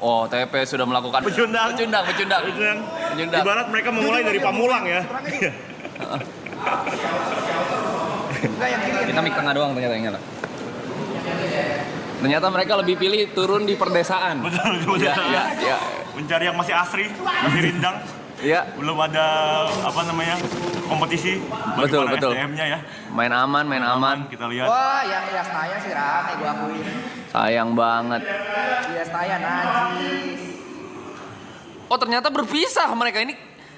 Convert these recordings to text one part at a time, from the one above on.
Oh, TP sudah melakukan Pecundang. pecundang. Ibarat mereka memulai dari Pamulang ya. Kita mik tengah doang ternyata. Ternyata mereka lebih pilih turun di perdesaan. Betul. Ya. Mencari yang masih asri, masih rindang. Ya. Belum ada kompetisi. Betul. SDM-nya ya. Main aman. Kita lihat. Wah, yang Yasnaya sih rame gua akuin. Sayang banget. Yasnaya najis. Oh, ternyata berpisah mereka ini.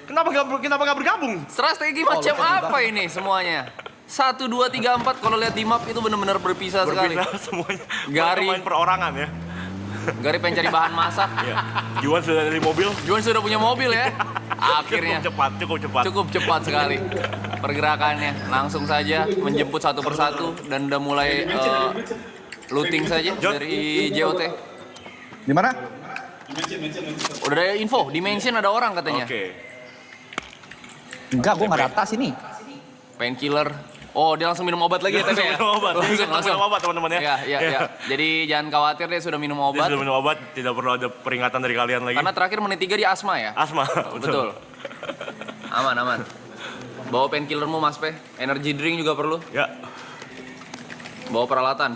Kenapa nggak bergabung? Strategi macam apa ini semuanya? 1, 2, 3, 4 kalau lihat di map itu benar-benar berpisah sekali. Semuanya. Gari. Main perorangan ya. Gari pengen cari bahan masak. Iya. Juan sudah dari mobil. Juan sudah punya mobil ya. Akhirnya. Cukup cepat. Cukup cepat sekali pergerakannya. Langsung saja menjemput satu persatu dan udah mulai looting saja dari JOT. Di mana? Udah ada info, di mention ada orang katanya. Oke. Enggak, gua nggak data sini. Painkiller. Oh, dia langsung minum obat lagi ya, Tete ya? Minum obat. Langsung. Minum obat teman-teman ya. Iya. Jadi jangan khawatir, dia sudah minum Dia obat. sudah minum obat, tidak perlu ada peringatan dari kalian lagi. Karena terakhir menit 3 dia asma ya? Asma. Betul. Aman. Bawa painkillermu Mas Pe. Energy drink juga perlu. Ya. Bawa peralatan.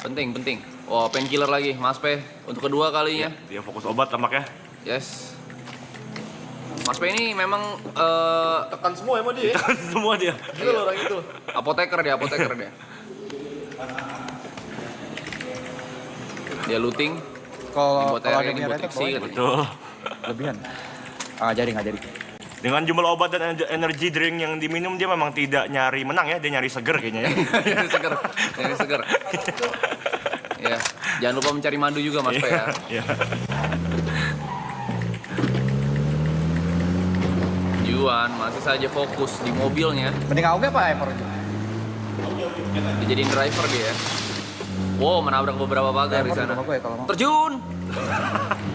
Penting. Oh, painkiller lagi, Mas Pe. Untuk kedua kalinya. Dia fokus obat tampaknya. Yes. Mas Pe ini memang Tekan semua emang dia. Semua dia. Itu loh orang itu. apoteker dia. Dia looting. Kalau Buat area ini ada buat meretek, Trixie bawa katanya. Betul. lebihan. Jadi nggak jadi. Dengan jumlah obat dan energy drink yang diminum, dia memang tidak nyari menang ya, dia nyari seger kayaknya ya. Nyari seger. Ya, jangan lupa mencari madu juga Mas Pe ya. Iya. Juan masih saja fokus di mobilnya. Mending AUG apa Evor itu? Dijadiin driver dia. Wow, menabrak beberapa pagar di Evor sana. sama gue kalau mau. Terjun.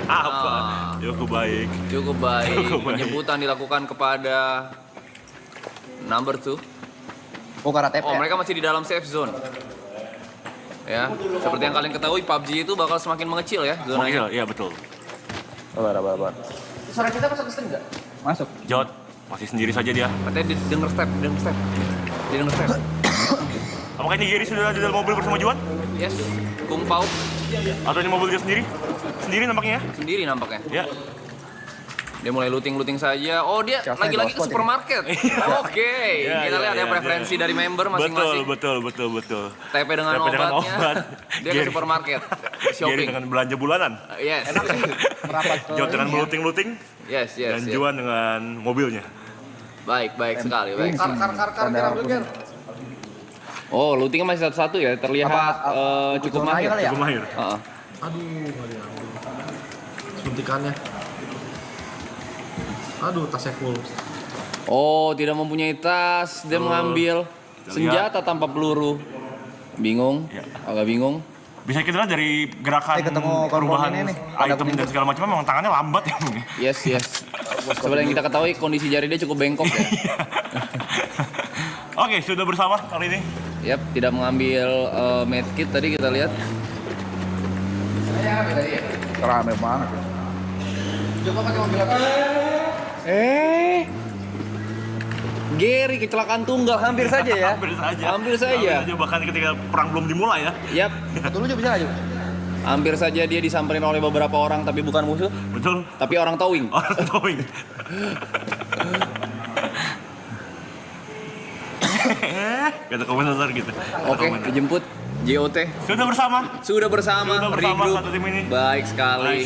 Apa? Cukup baik. Cukup baik. Penyebutan dilakukan kepada number 2. Oh, karena TP. Oh, mereka masih di dalam safe zone. Ya, seperti yang kalian ketahui, PUBG itu bakal semakin mengecil ya zonanya. Iya betul. Sabar. Suara kita masuk ke stream nggak? Masuk. Jod masih sendiri saja dia. Katanya denger step. Dia denger step. Apakah ini Gary sudah ada dalam mobil bersama Juan? Yes, Kung Pao Atau ini mobil dia sendiri? Sendiri nampaknya ya? sendiri nampaknya. Ya. Dia mulai looting saja. Oh, dia Chelsea lagi-lagi ke bawa squad supermarket. Oke, kita lihat ya preferensi dari member masing-masing. Betul. TP dengan TP dengan obatnya, obat. dia ke Gary. supermarket, Gary shopping. dengan belanja bulanan. Yes. Merapat ke Jod dengan ini ya. meluting-luting. Yes. Dan Juan dengan mobilnya. Baik sekali, baik. Kar ambil Ger. Oh, lootingnya masih satu-satu ya, terlihat cukup zona aja mahir. kali ya? Cukup mahir. Heeh. Aduh, suntikannya. Aduh, tasnya full. Oh, tidak mempunyai tas, dia mengambil senjata tanpa peluru. Bingung, Ya. agak bingung. Bisa kita lihat dari gerakan ketemu korban perubahan ini nih. item dan segala macam memang tangannya lambat ya. Yes. Seperti yang kita ketahui, kondisi jari dia cukup bengkok ya. Oke, sudah bersama kali ini. Yap, tidak mengambil medkit tadi kita lihat. Rame banget. Coba pakai mobil apa? Gary kecelakaan tunggal hampir saja ya. Hampir saja. Bahkan ketika perang belum dimulai ya. Yap, Betul juga bisa nggak juga? hampir saja dia disamperin oleh beberapa orang tapi bukan musuh, Betul. tapi orang towing. Orang towing. Kata komentator gitu. Oke, dijemput JOT. Sudah bersama. Sudah bersama regroup. satu tim ini. Baik sekali.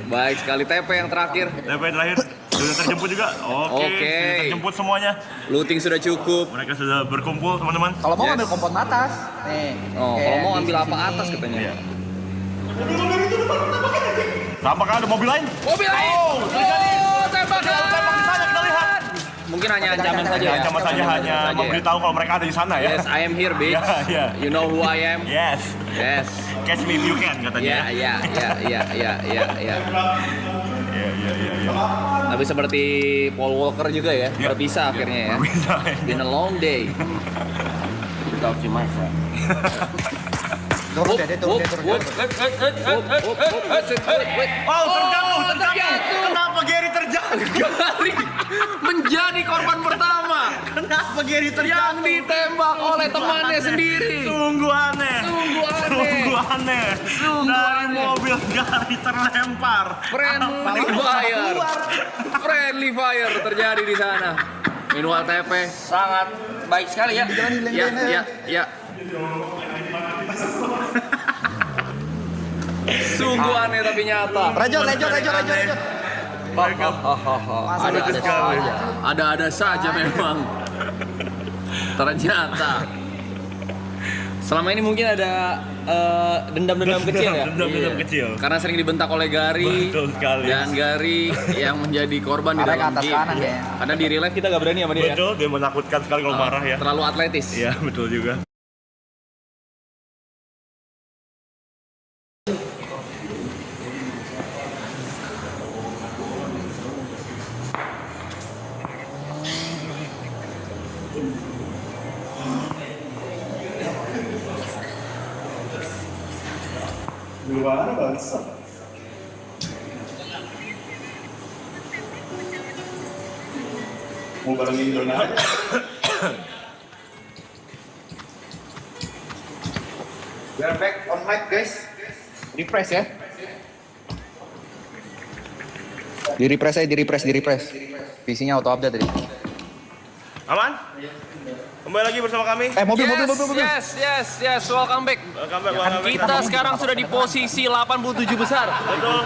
Baik sekali. TP yang terakhir. TP terakhir sudah terjemput juga. Oke. Oke. Sudah terjemput semuanya. Looting sudah cukup. Mereka sudah berkumpul teman-teman. Kalau mau Yes. ambil kompon atas. Nih. Oh, Kayak kalau mau di ambil apa sini. atas katanya. Iya. Tampaknya ada mobil lain. Mobil lain. Oh, terjadi. Tembakan. Tembak di sana kita lihat. Mungkin hanya ancaman saja ya. Ancaman saja hanya memberitahu kalau mereka ada di sana ya. Yes, I am here, bitch. Ya. You know who I am? Yes. Yes. Catch me if you can katanya. Ya. Iya. Tapi seperti Paul Walker juga ya, Ya. berpisah akhirnya ya. Berpisah. Been a long day. Without you, my friend. Turun dia turun. Oh, terjatuh. Kenapa Gary terjatuh? Gary menjadi korban pertama Kenapa Gary terjatuh? yang ditembak oleh temannya sendiri. Sungguh aneh. Sungguh aneh. Dari mobil Gary terlempar. Friendly fire terjadi di sana. Minual TP sangat baik sekali ya. Ya. Sungguh aneh tapi nyata. Rajot. Ada saja memang. Ternyata. Selama ini mungkin ada dendam-dendam kecil ya. Dendam-dendam kecil. Karena sering dibentak oleh Gary. Betul sekali. Dan Gary yang menjadi korban di Arek dalam atas game. kanan kayaknya. Karena di real life kita gak berani sama dia. Betul, dia menakutkan sekali kalau marah ya. Terlalu atletis. Iya, betul juga. Gimana bangsa? Mau barengin Dona aja? We are back on mic guys. Refresh ya. Di refresh. Visinya auto update tadi. Aman? Kembali lagi bersama kami. Mobil. Yes, welcome back. Welcome back. Kita sekarang sudah di posisi 87 besar. Betul.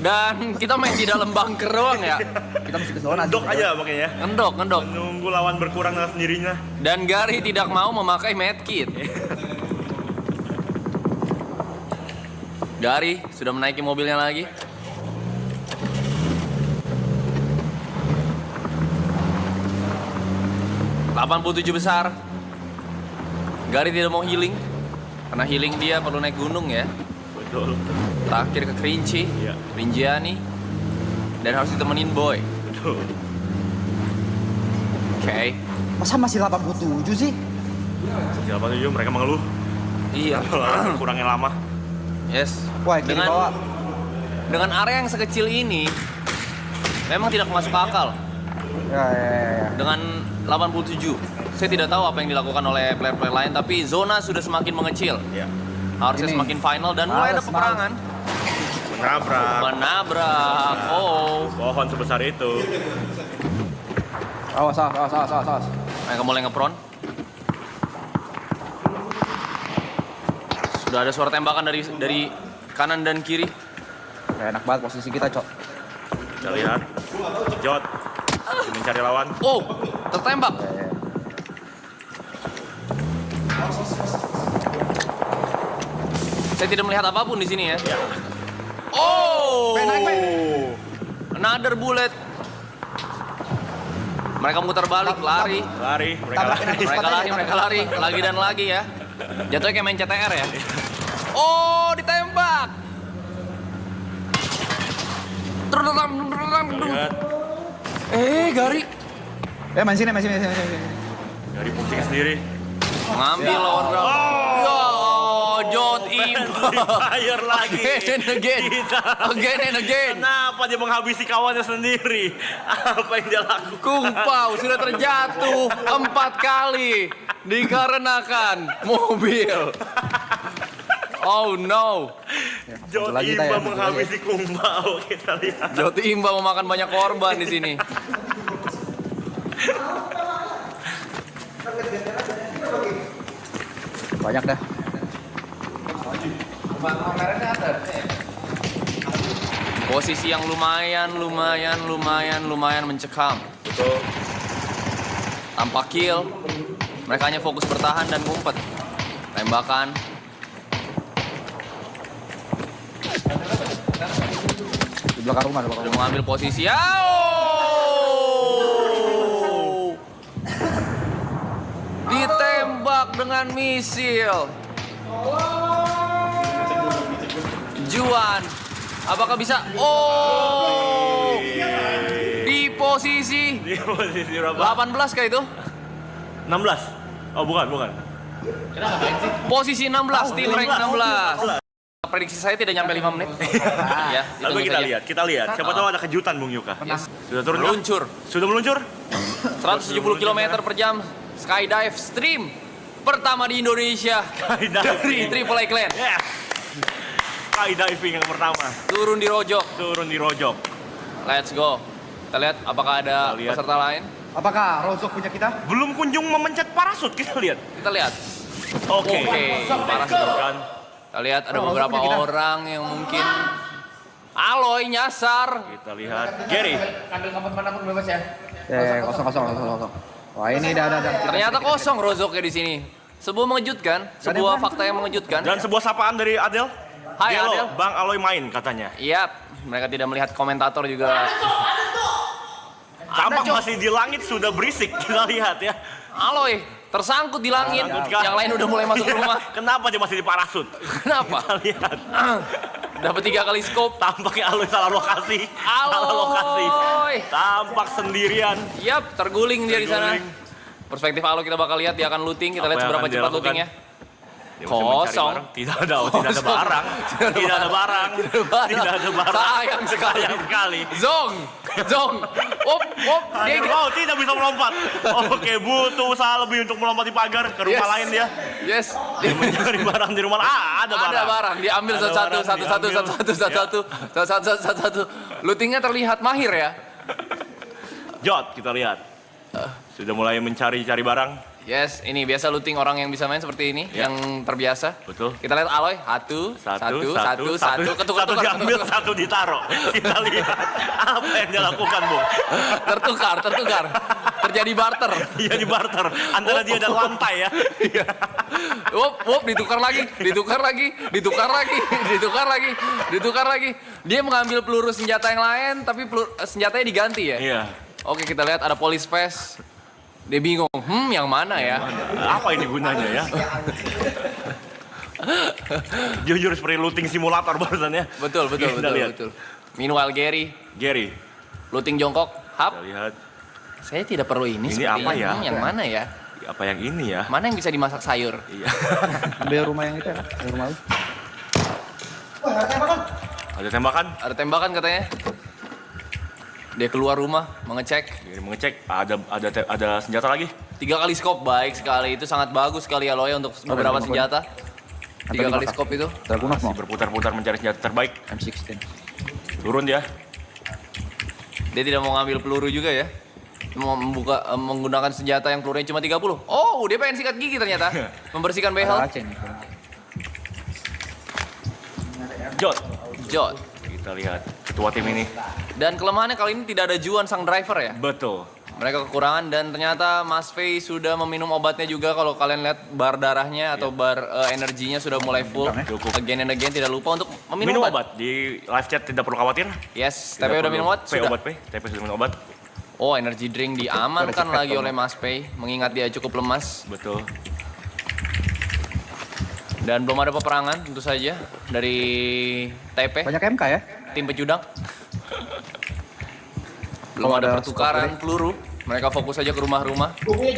Dan kita main di dalam bunker doang ya. Kita mesti ke zona. Dok aja makanya ya. Ngendok. Nunggu lawan berkurang dengan sendirinya. Dan Gary tidak mau memakai medkit. Gary sudah menaiki mobilnya lagi. ...87 besar. Gary tidak mau healing. Karena healing dia perlu naik gunung ya. Betul. Terakhir ke Kerinci, Iya. Rinjani. Dan harus ditemenin Boy. Betul. Oke. Masa masih 87 sih? Siapa tuh mereka mengeluh Iya. kalau kurangnya lama. Yes. Wah, kiri bawah. Dengan area yang sekecil ini memang tidak masuk akal. Ya. Dengan 87. Saya tidak tahu apa yang dilakukan oleh player-player lain, tapi zona sudah semakin mengecil. Ya. Harusnya Ini. semakin final dan mulai ada Males, peperangan. Menabrak. Oh. Pohon sebesar itu. Awas. Mereka mulai ngepron. Sudah ada suara tembakan dari kanan dan kiri. Ya, enak banget posisi kita, Cok. Kita lihat. Jot. Mencari lawan. Oh, tertembak. Ya. Saya tidak melihat apapun di sini ya. Ya. Oh, Naik. another bullet. Mereka muter balik, lari. Mereka lari, lagi dan lagi ya. Jatuhnya kayak main CTR ya. Oh, ditembak. Lihat. Gary Main sini. Dari pusing sendiri. ngambil lawan berapa? Jot Imba. Fire lagi. Again and again. Kenapa dia menghabisi kawannya sendiri? Apa yang dia lakukan? Kung Pao sudah terjatuh 4 kali dikarenakan mobil. Oh no. Jot lagi kita Imba ya, menghabisi Kung Pao. Kita lihat. Jot Imba memakan banyak korban di sini. Banyak dah. Posisi yang lumayan mencekam. Betul. Tanpa kill, mereka hanya fokus bertahan dan ngumpet. Tembakan. Di belakang rumah. Sudah mengambil posisi. Oh! Ditembak dengan misil. Juan, apakah bisa? Oh! Di posisi Di posisi berapa? 18 kah itu? 16. Oh, bukan. Posisi 16, tim rank 16. Prediksi saya tidak nyampe 5 menit. Ya, Lalu ditunggu saja. kita lihat. Siapa tahu ada kejutan Bung Yuka. Sudah turun kah? Meluncur. Sudah meluncur? 170 km per jam. Skydive stream pertama di Indonesia. Dari Triple A Clan. Yes. Skydiving yang pertama. Turun di Rojok. Turun di Rojok. Let's go. Kita lihat apakah ada Kita lihat. peserta lain. Apakah Rozok punya kita? Belum kunjung memencet parasut, kita lihat. Kita lihat. Oke. Parasut. Kan. Kita lihat ada beberapa orang yang mungkin Aloy nyasar. Kita lihat Gary. Ambil kapan mana pun bebas ya. Ya, kosong. Wah, ini ada. Ternyata kosong Rozoknya di sini. Sebuah mengejutkan, sebuah fakta yang mengejutkan. Dan sebuah sapaan dari Adel. Hai, Gelo, Adel. Bang Aloy main katanya. Iya, mereka tidak melihat komentator juga. Tampak Cok. masih di langit sudah berisik, kita lihat ya. Aloy tersangkut di langit. Tersangkut kah? Yang lain udah mulai masuk rumah. Kenapa dia masih di parasut? Kenapa? Kita lihat. Dapat 3 kali scope. Tampaknya Aloy salah lokasi. Salah Aloy. lokasi. Tampak sendirian. Yap, terguling dia di sana. Terguling. Perspektif Aloy kita bakal lihat, dia akan looting. Kita Apa lihat yang seberapa akan dia cepat lakukan? lootingnya. Dia masih mencari Kosong. barang. Tidak ada barang. Tidak ada barang. Tidak ada barang. Sayang sekali. Sayang sekali. Zong. Dia Oh, tidak bisa melompat. Oke, butuh usaha lebih untuk melompat di pagar ke rumah Yes. lain dia. Yes. Dia mencari barang di rumah. Ada barang. Ada barang, diambil Ada satu-satu, barang, satu-satu, diambil. satu-satu. Lootingnya terlihat mahir ya. Jot, kita lihat. Sudah mulai mencari-cari barang. Yes, ini biasa looting orang yang bisa main seperti ini, Ya. yang terbiasa. Betul. Kita lihat Aloy, satu, ketukar, Satu diambil, satu ditaruh. Kita lihat apa yang dia lakukan, Bu. tertukar. Terjadi barter. Dia di barter antara dia dan lantai ya. Ditukar lagi. Dia mengambil peluru senjata yang lain, tapi senjatanya diganti ya. Iya. Oke, kita lihat ada police vest. Dia bingung, yang mana ya? Apa ini gunanya ya? Jujur seperti looting simulator barusannya. Betul. Kita lihat. Meanwhile Gary, looting jongkok, hap. Kita lihat. Saya tidak perlu ini. Ini sepertinya. apa ya? Yang mana ya? Apa yang ini ya? Mana yang bisa dimasak sayur? Iya. Ambil rumah yang itu ya. Ambil rumah lu. Ada tembakan? Ada tembakan katanya. Dia keluar rumah, mengecek. Dia mengecek. Ada senjata lagi. 3 kali scope, baik sekali. Itu sangat bagus sekali ya Loy untuk beberapa senjata. 3 kali scope itu. Tergunak Masih mau. berputar-putar mencari senjata terbaik. M16. Turun dia. Dia tidak mau ngambil peluru juga ya. Mau menggunakan senjata yang pelurunya cuma 30. Oh, dia pengen sikat gigi ternyata. Membersihkan behel. Ada Aceh nih. Jot. Kita lihat ketua tim ini. Dan kelemahannya kali ini tidak ada Juan sang driver ya. Betul. Mereka kekurangan dan ternyata Mas Fei sudah meminum obatnya juga. Kalau kalian lihat bar darahnya atau bar energinya sudah mulai full. Cukup. Again and again, tidak lupa untuk meminum Minum obat. obat. Di live chat tidak perlu khawatir. Yes, Tidak TP udah perlu- minum obat? P obat P. TP sudah minum obat. Oh, energy drink diamankan lagi oleh Mas Pei, mengingat dia cukup lemas. Betul. Dan belum ada peperangan tentu saja dari TP, Banyak MK ya? tim pecudang. Belum Kalau ada ada pertukaran peluru. Mereka fokus saja ke rumah-rumah. Boleh.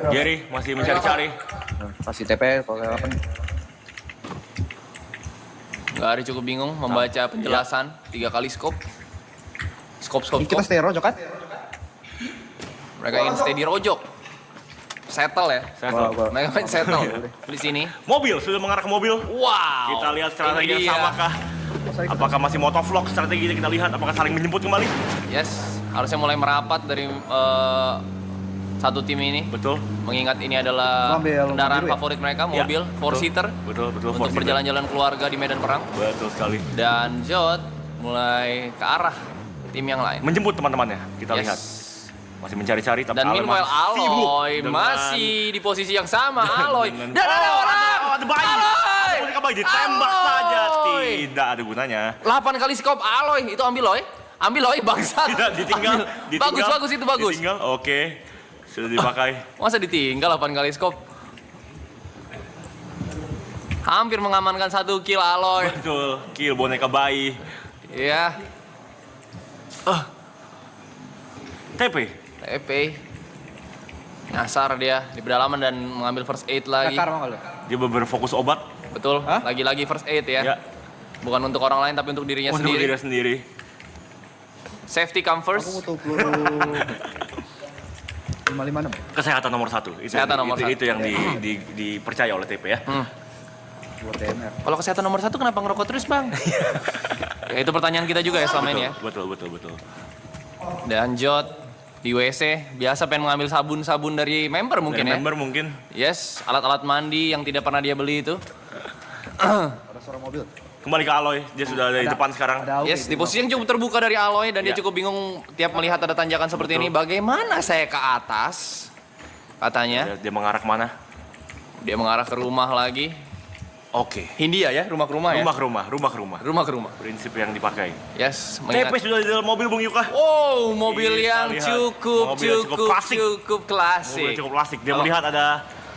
Gary masih mencari-cari. Kasih TP kalau apa nih? Gary cukup bingung membaca penjelasan 3 kali scope. Ini kita stay rojok kan? Mereka ingin stay di Rojok. Settle ya. Gua. Mereka main settle di sini. Mobil sudah mengarah ke mobil. Wow. Kita lihat strategi Ini yang dia. sama kah? Apakah masih motovlog strategi kita lihat? Apakah saling menjemput kembali? Yes, harusnya mulai merapat dari satu tim ini. Betul. Mengingat ini adalah Ambil kendaraan mobil ya? favorit mereka, Ya, mobil four betul. seater Betul. untuk four-seater. berjalan-jalan keluarga di medan perang. Betul sekali. Dan Jot mulai ke arah tim yang lain. Menjemput teman-temannya. Kita Yes. lihat. Masih mencari-cari. Tapi Dan Aloy meanwhile masih sibuk Aloy dengan- masih di posisi yang sama. Aloy. dengan- Dan ada Oh, orang. ada bayi. Aloy. Ada bayi ditembak Aloy. saja. Tidak ada gunanya. 8 kali scope Aloy. Itu ambil Loy. Ambil Loy bangsat. Tidak ditinggal. Ambil. Bagus itu bagus. Ditinggal. Oke. Sudah dipakai. Masa ditinggal 8 kali scope? Hampir mengamankan 1 kill Aloy. Betul. Kill boneka bayi. Iya. TP. TP. Nyasar dia di pedalaman dan mengambil first aid lagi. Dakar mau nggak lu? Dia berfokus obat. Betul, Hah? lagi-lagi first aid ya. Ya. Bukan untuk orang lain tapi untuk dirinya Untuk sendiri. diri sendiri. Safety come Aku first. butuh peluru 556. Kesehatan nomor 1. Kesehatan nomor satu. Itu yang dipercaya oleh TP ya. Buat TMR. Kalau kesehatan nomor 1 kenapa ngerokok terus bang? Ya, itu pertanyaan kita juga ya selama ini ya. Betul. Dan Jot di WC biasa pengen mengambil sabun-sabun dari member mungkin Dari ya. member mungkin. Yes, alat-alat mandi yang tidak pernah dia beli itu. Ada suara mobil. Kembali ke Aloy, dia sudah ada di depan sekarang. Ada Yes, di posisi yang cukup terbuka dari Aloy dan dia Ya. cukup bingung tiap melihat ada tanjakan seperti ini. Bagaimana saya ke atas? Katanya. Dia mengarah kemana? Dia mengarah ke rumah lagi. Oke. Hindia ya, rumah ke rumah ya. Rumah ke rumah. Rumah ke rumah. Prinsip yang dipakai. Yes, TP mengingat. sudah di dalam mobil Bung Yuka. Oh, mobil Kita yang lihat. cukup Mobil yang cukup klasik. cukup klasik. Mobil cukup klasik. Dia Kalau- melihat ada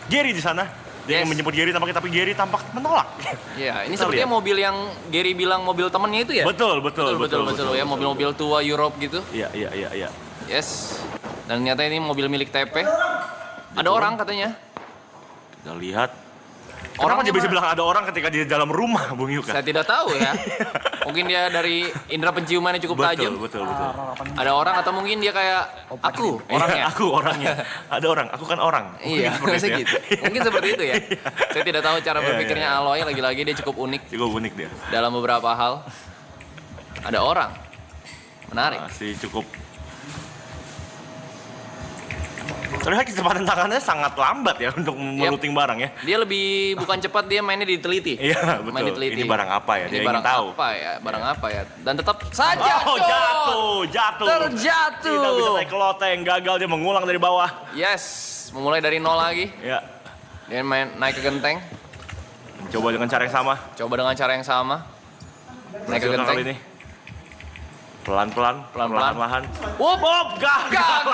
Gary di sana. Dia Yes. ingin menjemput Gary tampaknya, tapi Gary tampak menolak. Ya, ini Kita sepertinya lihat. mobil yang Gary bilang mobil temennya itu ya? Betul. Betul ya, mobil-mobil tua Europe gitu. Iya. Yes. Dan ternyata ini mobil milik TP. Ada orang katanya. Kita lihat. Orang Kenapa dia bisa bilang ada orang ketika dia di dalam rumah, Bung Yuka? Saya tidak tahu ya. Mungkin dia dari indera penciumannya cukup tajam. Betul. Ada orang atau mungkin dia kayak aku orangnya. Iya, aku orangnya. Ada orang, aku kan orang. Iya, Mungkin biasa itu ya. gitu. Mungkin seperti itu ya. Saya tidak tahu cara Iya, berpikirnya iya. Aloy, lagi-lagi dia cukup unik Cukup unik dia. dalam beberapa hal. Ada orang. Menarik. Masih cukup. Terlihat kecepatan tangannya sangat lambat ya untuk meluting barang ya. Dia lebih bukan cepat, dia mainnya diteliti. Iya, Main betul. diteliti. Ini barang apa ya? Ini Dia ingin barang tahu. apa ya? Barang apa ya? Dan tetap saja Oh, jatuh. terjatuh. Tidak bisa naik ke loteng, gagal dia mengulang dari bawah. Yes, memulai dari nol lagi. Ya, Dia naik ke genteng. coba dengan cara yang sama. Coba dengan cara yang sama. Naik ke Hasilkan genteng. kali ini. Pelan-pelan, Pelan-pelan. perlahan-lahan. Wup, gagal.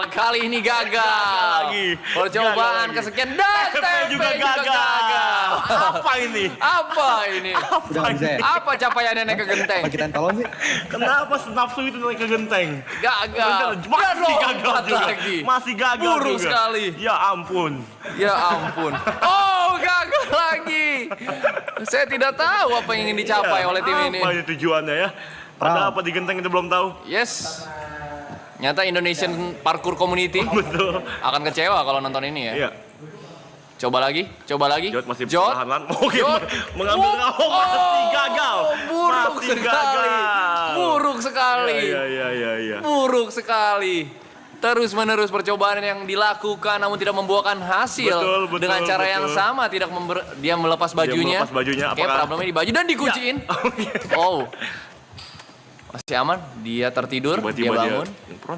Kali ini gagal. lagi. Percobaan Gagal lagi. kesekian dan TP TP juga gagal. Apa ini? Apa ini? Udah nggak bisa ya? Apa capaiannya naik ke genteng? Apa kita tolong sih? Kenapa nafsu itu naik ke genteng? Gagal. Masih Dan gagal lompat juga. lagi. Masih gagal Buruk juga. sekali. Ya ampun. Ya ampun. Oh, gagal lagi. Saya tidak tahu apa yang ingin dicapai oleh tim ini. Apa ini tujuannya ya? Ada apa di genteng itu belum tahu. Yes. Nyata Indonesian Parkour Community Betul. akan kecewa kalau nonton ini ya. Iya. Coba lagi. Jod masih Jod. perlahan-lahan. Oke, Jod. mengambil masih gagal. Buruk Masih sekali. gagal. Buruk sekali. Iya. Buruk sekali. Terus-menerus percobaan yang dilakukan namun tidak membuahkan hasil. Betul, dengan cara yang betul. sama dia melepas bajunya. melepas bajunya, Kayak apakah- problemnya di baju dan dikunciin. Ya. Oke. Oh. Masih aman, dia tertidur, dia Tiba-tiba bangun.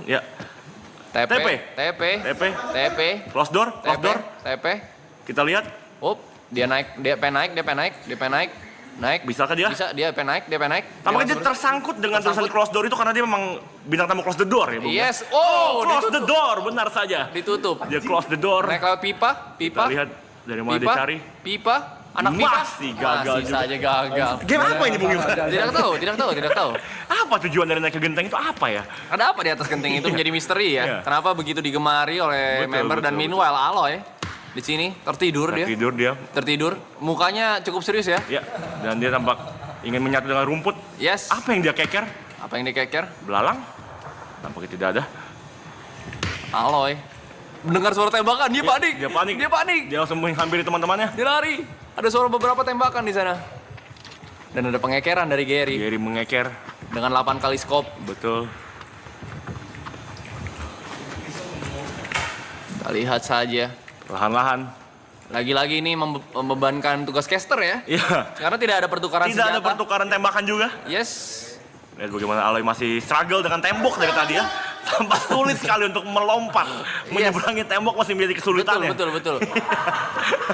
Ya. TP. Close door. TP. Kita lihat. Up, dia pengen naik. Bisakah dia? Bisa, dia pengen naik. Tampaknya dia tersangkut dengan tulisan close door itu karena dia memang bintang tamu close the door ya, Bung. Yes, oh, Close the ditutup. door, benar saja. Ditutup. Dia close the door. Naik lewat pipa. Kita lihat dari mana dia cari. Pipa. Anak pipa. Masih gagal Masih juga. saja gagal. Game apa ini, Bung Yuka? Tidak tahu. Apa tujuan dari naik ke genteng itu apa ya? Ada apa di atas genting itu menjadi misteri ya? Iya. Kenapa begitu digemari oleh Betul, member dan betul, meanwhile Aloy di sini tertidur dia. Tidur dia. Tertidur. Mukanya cukup serius ya. Ya, dan dia tampak ingin menyatu dengan rumput. Yes. Apa yang dia keker? Apa yang dikeker? Belalang? Tampaknya tidak ada. Aloy. Mendengar suara tembakan, dia panik. Dia panik. Dia langsung menghampiri teman-temannya. Dia lari. Ada suara beberapa tembakan di sana. Dan ada pengekeran dari Gary Gary mengeker. dengan 8 kali scope. Betul. Kita lihat saja. Perlahan-lahan. Lagi-lagi ini membebankan tugas caster ya. Iya. Karena tidak ada pertukaran Tidak ada senjata. pertukaran tembakan juga. Yes. Lihat bagaimana Aloy masih struggle dengan tembok dari tadi ya. Tampak sulit sekali untuk melompat. Menyeberangi tembok masih menjadi kesulitan ya. Betul.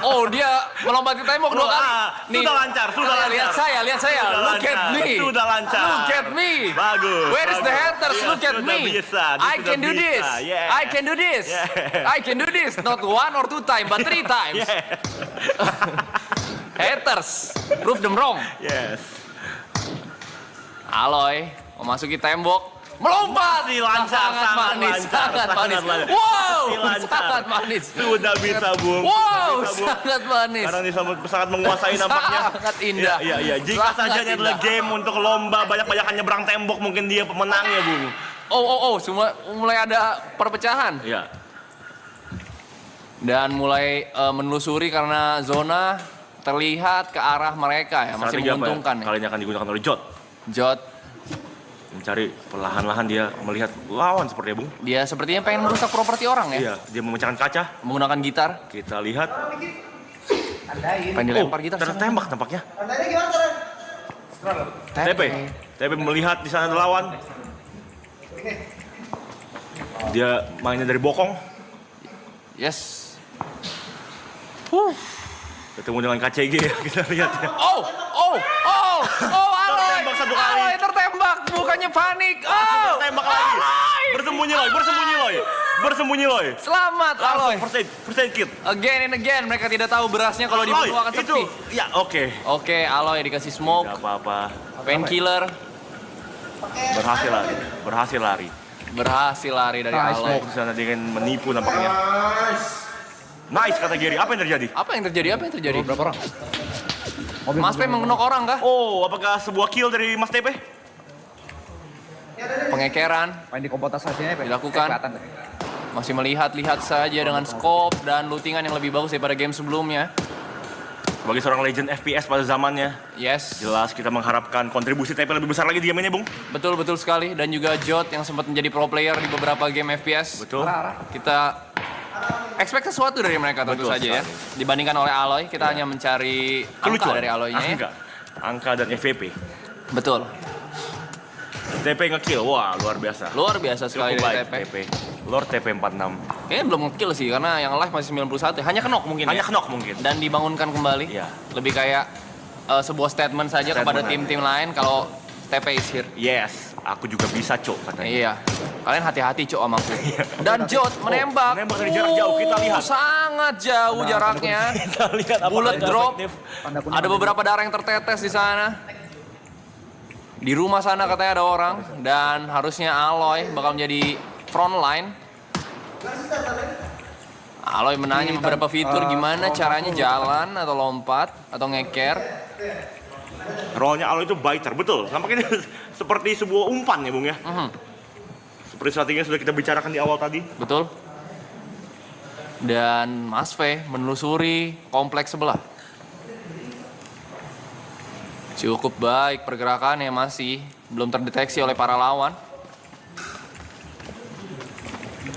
Oh, dia melompati tembok dua kali. Sudah lancar. Lihat saya. Sudah Look at lancar, me. sudah lancar. Look at me. Bagus. Where is the haters? Iya, Look at sudah me. bisa, dia I sudah can do bisa. this. Yes. I can do this. Yes. I can do this. Not 1 or 2 times, but 3 times. Yes. Haters, prove them wrong. Yes. Aloy memasuki tembok, melompat. Masih lancar, sangat sangat manis, lancar, sangat manis. sangat lancar. Wow, Masih lancar. sangat manis. Sudah bisa, Bung. Wow, Bisa, Bung. sangat manis. Sekarang ini sangat menguasai nampaknya. Sangat indah. Iya. Jika Sangat saja ini adalah indah. game untuk lomba banyak-banyakan nyebrang tembok, mungkin dia pemenangnya, Bung. Semua mulai ada perpecahan. Iya. Dan mulai menelusuri karena zona terlihat ke arah mereka ya, masih Strategi apa menguntungkan Kali ini akan digunakan oleh Jot. Jot, Mencari perlahan-lahan dia melihat lawan seperti Bung. dia sepertinya pengen merusak properti orang ya, Iya, dia memecahkan kaca. menggunakan gitar, Kita lihat. pengen dilempar gitar. Tertembak tampaknya. Tandanya gimana cara? TP melihat di sana ada lawan. Dia mainnya dari bokong. Yes. Ketemu dengan KCG ya, kita lihat ya. Aloy. Tertembak satu kali. Aloy tertembak, bukannya panik. Tembak lagi. Aloy. Bersembunyi Loy. Selamat Aloy. First aid kit. Again and again, mereka tidak tahu berasnya kalau dibunuh akan itu. sepi. Ya, oke. Oke, Aloy dikasih smoke, Gak apa-apa. painkiller, Berhasil lari. berhasil lari dari Aloy. Smoke di sana dia ingin menipu nampaknya. Nice kata Gary. Apa yang terjadi? Apa yang terjadi? Berapa orang? Mas P mengenok orang kah? Oh, apakah sebuah kill dari Mas TP? Pengekeran, Main di komputasasinya ya, Pak? Dilakukan. Kelihatan. masih melihat-lihat saja dengan scope dan lootingan yang lebih bagus daripada game sebelumnya. Sebagai seorang legend FPS pada zamannya, Yes, jelas kita mengharapkan kontribusi TP lebih besar lagi di game ini, Bung. betul sekali. Dan juga Jot yang sempat menjadi pro player di beberapa game FPS. Betul. Kita expect sesuatu dari mereka tentu Betul saja ya. sekali. Dibandingkan oleh Aloy, kita hanya mencari angka Kelucuan. dari Aloy-nya ya. Angka dan FVP. Betul. TP nge-kill, wah luar biasa. Luar biasa sekali Cukup dari baik TP. TP. Lord TP 46. Kayaknya belum nge-kill sih, karena yang live masih 91. Hanya knock mungkin Hanya ya. knock mungkin. Dan dibangunkan kembali. Iya. Lebih kayak sebuah statement saja kepada Statement. tim-tim lain kalau TP is here. Yes, aku juga bisa, Cok, katanya. Iya. Kalian hati-hati cok sama aku. Dan Jot menembak. menembak dari jarak jauh, kita lihat. Sangat jauh jaraknya. Kita lihat apa Bullet drop. Tanda kuning. Ada beberapa darah yang tertetes di sana. Di rumah sana katanya ada orang. Dan harusnya Aloy bakal menjadi front line. Aloy menanya beberapa fitur gimana caranya jalan atau lompat atau ngeker. Rollnya Aloy itu biter, betul. Nampaknya ini seperti sebuah umpan ya, Bung ya. Seperti strategi yang sudah kita bicarakan di awal tadi. Betul. Dan Mas V menelusuri kompleks sebelah. Cukup baik pergerakannya, masih belum terdeteksi oleh para lawan.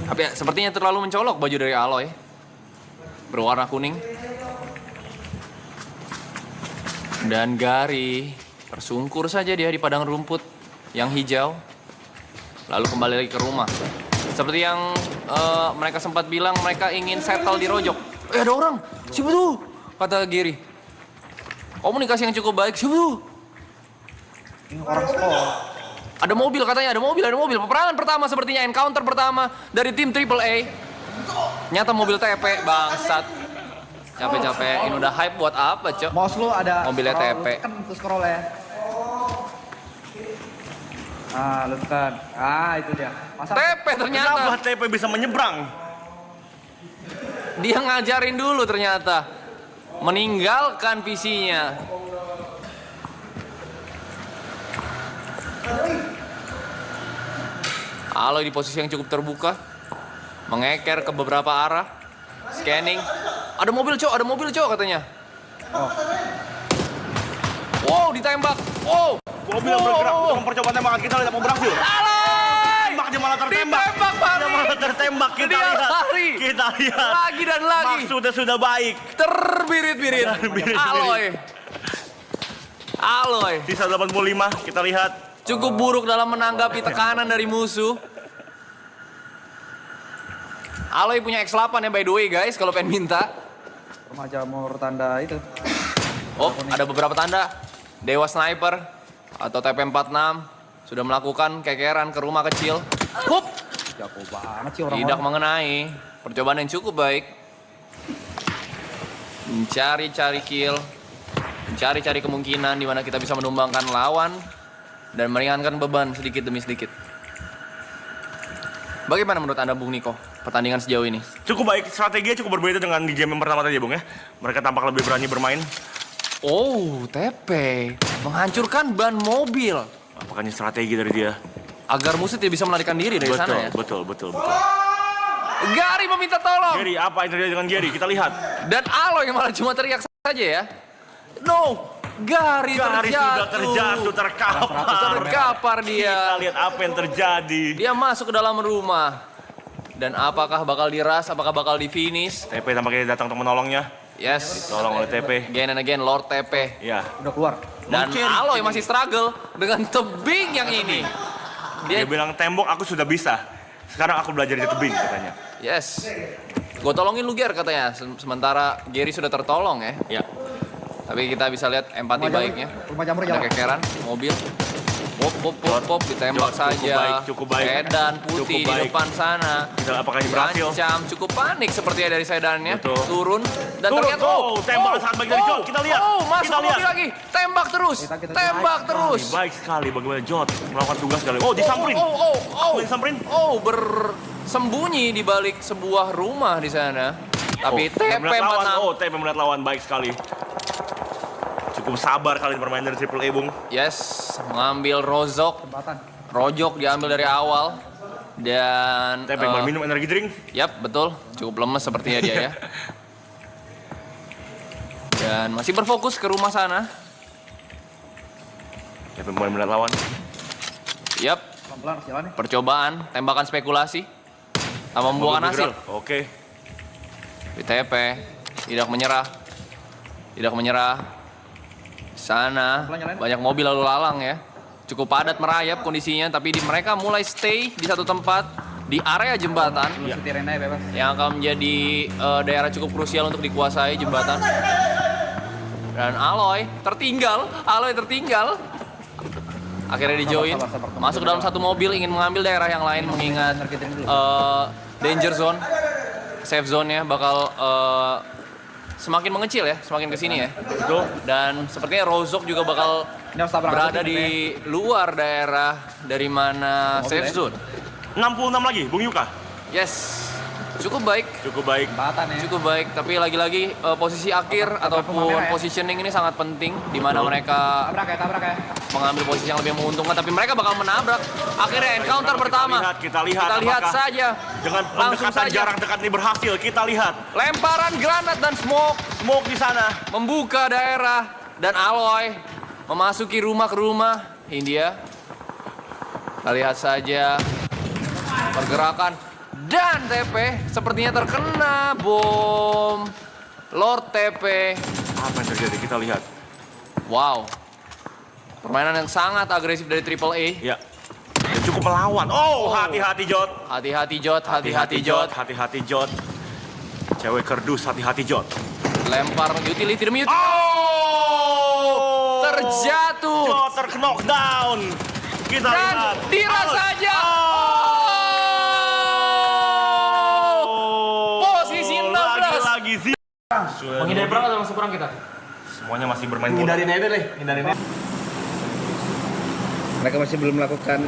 Tapi ya, sepertinya terlalu mencolok baju dari Aloy. Berwarna kuning. Dan Gary tersungkur saja dia di padang rumput yang hijau. Lalu kembali lagi ke rumah. Seperti yang mereka sempat bilang, mereka ingin settle di Rojok. Ada orang, siapa tuh? Kata Gary. Komunikasi yang cukup baik, siapa tuh? Ini orang sekolah. Ada mobil katanya, ada mobil. Peperangan pertama sepertinya, encounter pertama dari tim AAA. Nyata mobil TP, bangsat. Capek-capek, ini udah hype buat apa, Cok? Mouse lu ada Mobilnya scroll, TP. lu tekan tuh scroll ya. Lu tekan. Itu dia. Masa TP ternyata. Kenapa TP bisa menyeberang? Dia ngajarin dulu ternyata. Meninggalkan PC-nya. Aloy di posisi yang cukup terbuka. Mengeker ke beberapa arah. Scanning. Ada mobil cok katanya. Wow, ditembak. Wow. Mobil yang bergerak untuk mempercoba tembakan, kita lihat mau berhasil. Aloy! Tembak, dia malah tertembak. Ditembak balik. Dia malah tertembak, kita Dia lihat. lari. Kita lihat. Lagi dan lagi. Maksudnya sudah baik. Terbirit-birit. Terbirit-birit. Aloy. Sisa 85, kita lihat. Cukup buruk dalam menanggapi tekanan dari musuh. Aloy punya X8 ya by the way guys, kalau pengen minta. remaja umur tanda itu. Oh, ada beberapa tanda. Dewa Sniper atau TP46 sudah melakukan kekeran ke rumah kecil. Hup! Jago banget sih Tidak orang-orang. mengenai. Percobaan yang cukup baik. Mencari-cari kill. Mencari-cari kemungkinan di mana kita bisa menumbangkan lawan dan meringankan beban sedikit demi sedikit. Bagaimana menurut Anda Bung Niko pertandingan sejauh ini? Cukup baik, strateginya cukup berbeda dengan di game yang pertama tadi ya Bung ya. Mereka tampak lebih berani bermain. Oh, TP menghancurkan ban mobil Apakah ini strategi dari dia? agar musuh tidak bisa melarikan diri dari sana ya. Betul. Gary meminta tolong. Gary, apa yang terjadi dengan Gary? Kita lihat. Dan Aloy yang malah cuma teriak saja ya. No, Gary sudah terjatuh, terkapar dia. Kita lihat apa yang terjadi. Dia masuk ke dalam rumah. Dan apakah bakal diras, apakah bakal di finish? TP tampaknya datang untuk menolongnya. Yes. Tolong oleh TP. Again and again, Lord TP. Ya. Udah keluar. Dan Aloy masih struggle dengan tebing yang ini. Dia bilang tembok aku sudah bisa. Sekarang aku belajar di tebing katanya. Yes. Gue tolongin lu Ger katanya. Sementara Gary sudah tertolong ya. Ya. Tapi kita bisa lihat empati baiknya. Rumah jamur Ada jalan. kekeran, mobil. Pop, ditembak Jod, saja. cukup baik. Sedan putih Cukup di baik. depan sana. Apakah ini berhasil? Terancam, cukup panik sepertinya dari sedannya. Betul. Turun dan Turun. terlihat Tembakan sangat baik dari Jod. Kita lihat. Oh, masuk Kita mobil lihat. lagi. Tembak terus. Tembak terus. Baik sekali bagaimana Jod melakukan tugas kali. Oh, disamperin. Oh, Disamperin. bersembunyi di balik sebuah rumah di sana. Tapi TP melihat lawan. 46. Oh, TP melihat lawan baik sekali. Cukup sabar kali permainan dari Triple A, Bung. Yes, mengambil Rojok diambil dari awal. Dan TP minum energi drink. Yap, betul. Cukup lemes sepertinya dia ya. Dan masih berfokus ke rumah sana. TP mulai melihat lawan. Yap, Pelan-pelan jalannya. percobaan, tembakan spekulasi. Tanpa membuahkan hasil. Oke. TP tidak menyerah. Sana banyak mobil lalu lalang ya. Cukup padat merayap kondisinya, tapi mereka mulai stay di satu tempat di area jembatan Setirin aja bebas. yang akan menjadi daerah cukup krusial untuk dikuasai jembatan. Dan Aloy tertinggal. Akhirnya di-join, sabar. masuk ke dalam satu mobil ingin mengambil daerah yang lain mengingat danger zone, safe zone-nya bakal semakin mengecil ya, semakin kesini ya. Betul. Dan sepertinya Rozok juga bakal Ini harus tabrak berada langsung, di luar daerah dari mana safe zone. 66 lagi, Bung Yuka. Yes, cukup baik. Jembatan ya. Cukup baik, tapi lagi-lagi posisi akhir ataupun positioning ini sangat penting di mana mereka Tabrak ya. mengambil posisi yang lebih menguntungkan, tapi mereka bakal menabrak. Akhirnya encounter pertama. Kita lihat apakah saja. dengan Langsung pendekatan saja. jarak dekat ini berhasil. Kita lihat Lemparan granat dan smoke smoke di sana. membuka daerah dan Aloy memasuki rumah ke rumah India. Kita lihat saja pergerakan dan TP sepertinya terkena bom Lord TP. Apa yang terjadi? Kita lihat. Wow, permainan yang sangat agresif dari Triple A. Ya. Dan cukup melawan. Oh, hati-hati Jod. Hati-hati Jod. Hati-hati Jod. Cewek kerdus, hati-hati Jod. Lempar utility demi utility. Oh! Terjatuh. Jod terknockdown. Kita Dan lihat. diras saja. Posisi 16. Lagi-lagi sih. Menghindari perang atau masuk perang kita? Semuanya masih bermain bola. Mereka masih belum melakukan.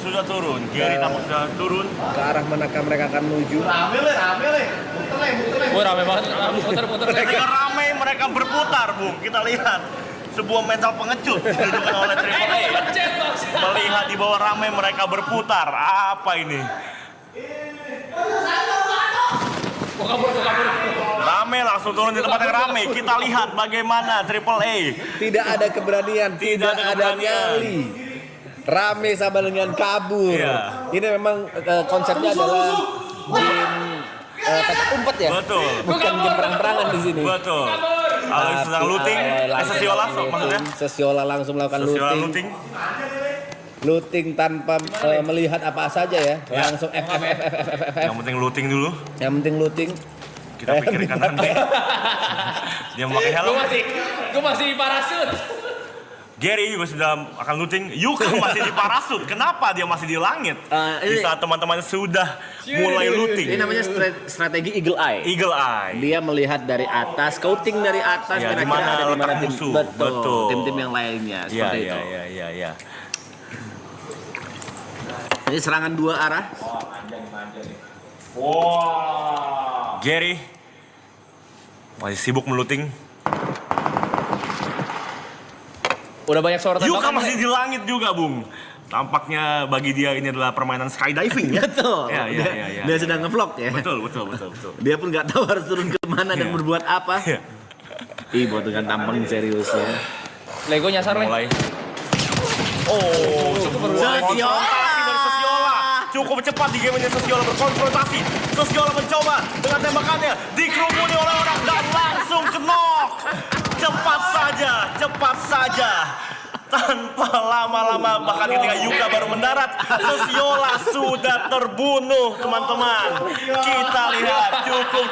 Sudah turun. Gary tampaknya sudah turun. Ke arah manakah mereka akan menuju? Wah, rame banget. Muter-muter. Ketika ramai mereka berputar, Bung. Kita lihat sebuah mental pengecut didudukan oleh Triple A. Melihat di bawah ramai mereka berputar. Apa ini? Rame langsung turun di tempat yang rame. Kita lihat bagaimana Triple A. Tidak ada keberanian, tidak ada ada keberanian. nyali. Rame sama dengan kabur. Iya. Ini memang konsepnya adalah game kata umpet ya. Betul. Bukan game perang-perangan di sini. Betul. Aloy sedang looting. Sesiola maksudnya. Sesiola langsung melakukan Sesiola looting. looting. Looting tanpa melihat apa saja ya. Ya. Langsung F. Yang penting looting dulu. Yang penting looting. Kita pikirkan nanti. Dia memakai helm. Gue masih di parasut. Gary juga sudah akan looting. Yuka masih di parasut. Kenapa dia masih di langit? Di saat teman-teman sudah mulai looting. Ini namanya strategi Eagle Eye. Eagle Eye. Dia melihat dari atas, scouting dari atas, Ya, kira-kira di mana ada di mana letak tim. musuh. Betul. Betul. Tim-tim yang lainnya Iya, seperti iya, itu. iya, iya, iya. Ini serangan dua arah. Gary masih sibuk meluting. Udah banyak suara Yuka tembakan. masih di langit juga, Bung. Tampaknya bagi dia ini adalah permainan skydiving ya. Betul. Ya. Dia sedang ngevlog ya. Betul. Dia pun nggak tahu harus turun kemana dan Iya. berbuat apa. Iya. Ibot dengan tampang seriusnya. Lego nyasar nih. Mulai. Oh, Sosiola. konfrontasi dari Sosiola. Cukup cepat di game ini Sosiola berkonfrontasi. Sosiola mencoba dengan tembakannya dikerumuni oleh orang dan langsung knock. Cepat saja. Tanpa lama-lama bahkan ketika Yuka baru mendarat, Sosiola sudah terbunuh, teman-teman. Kita lihat cukup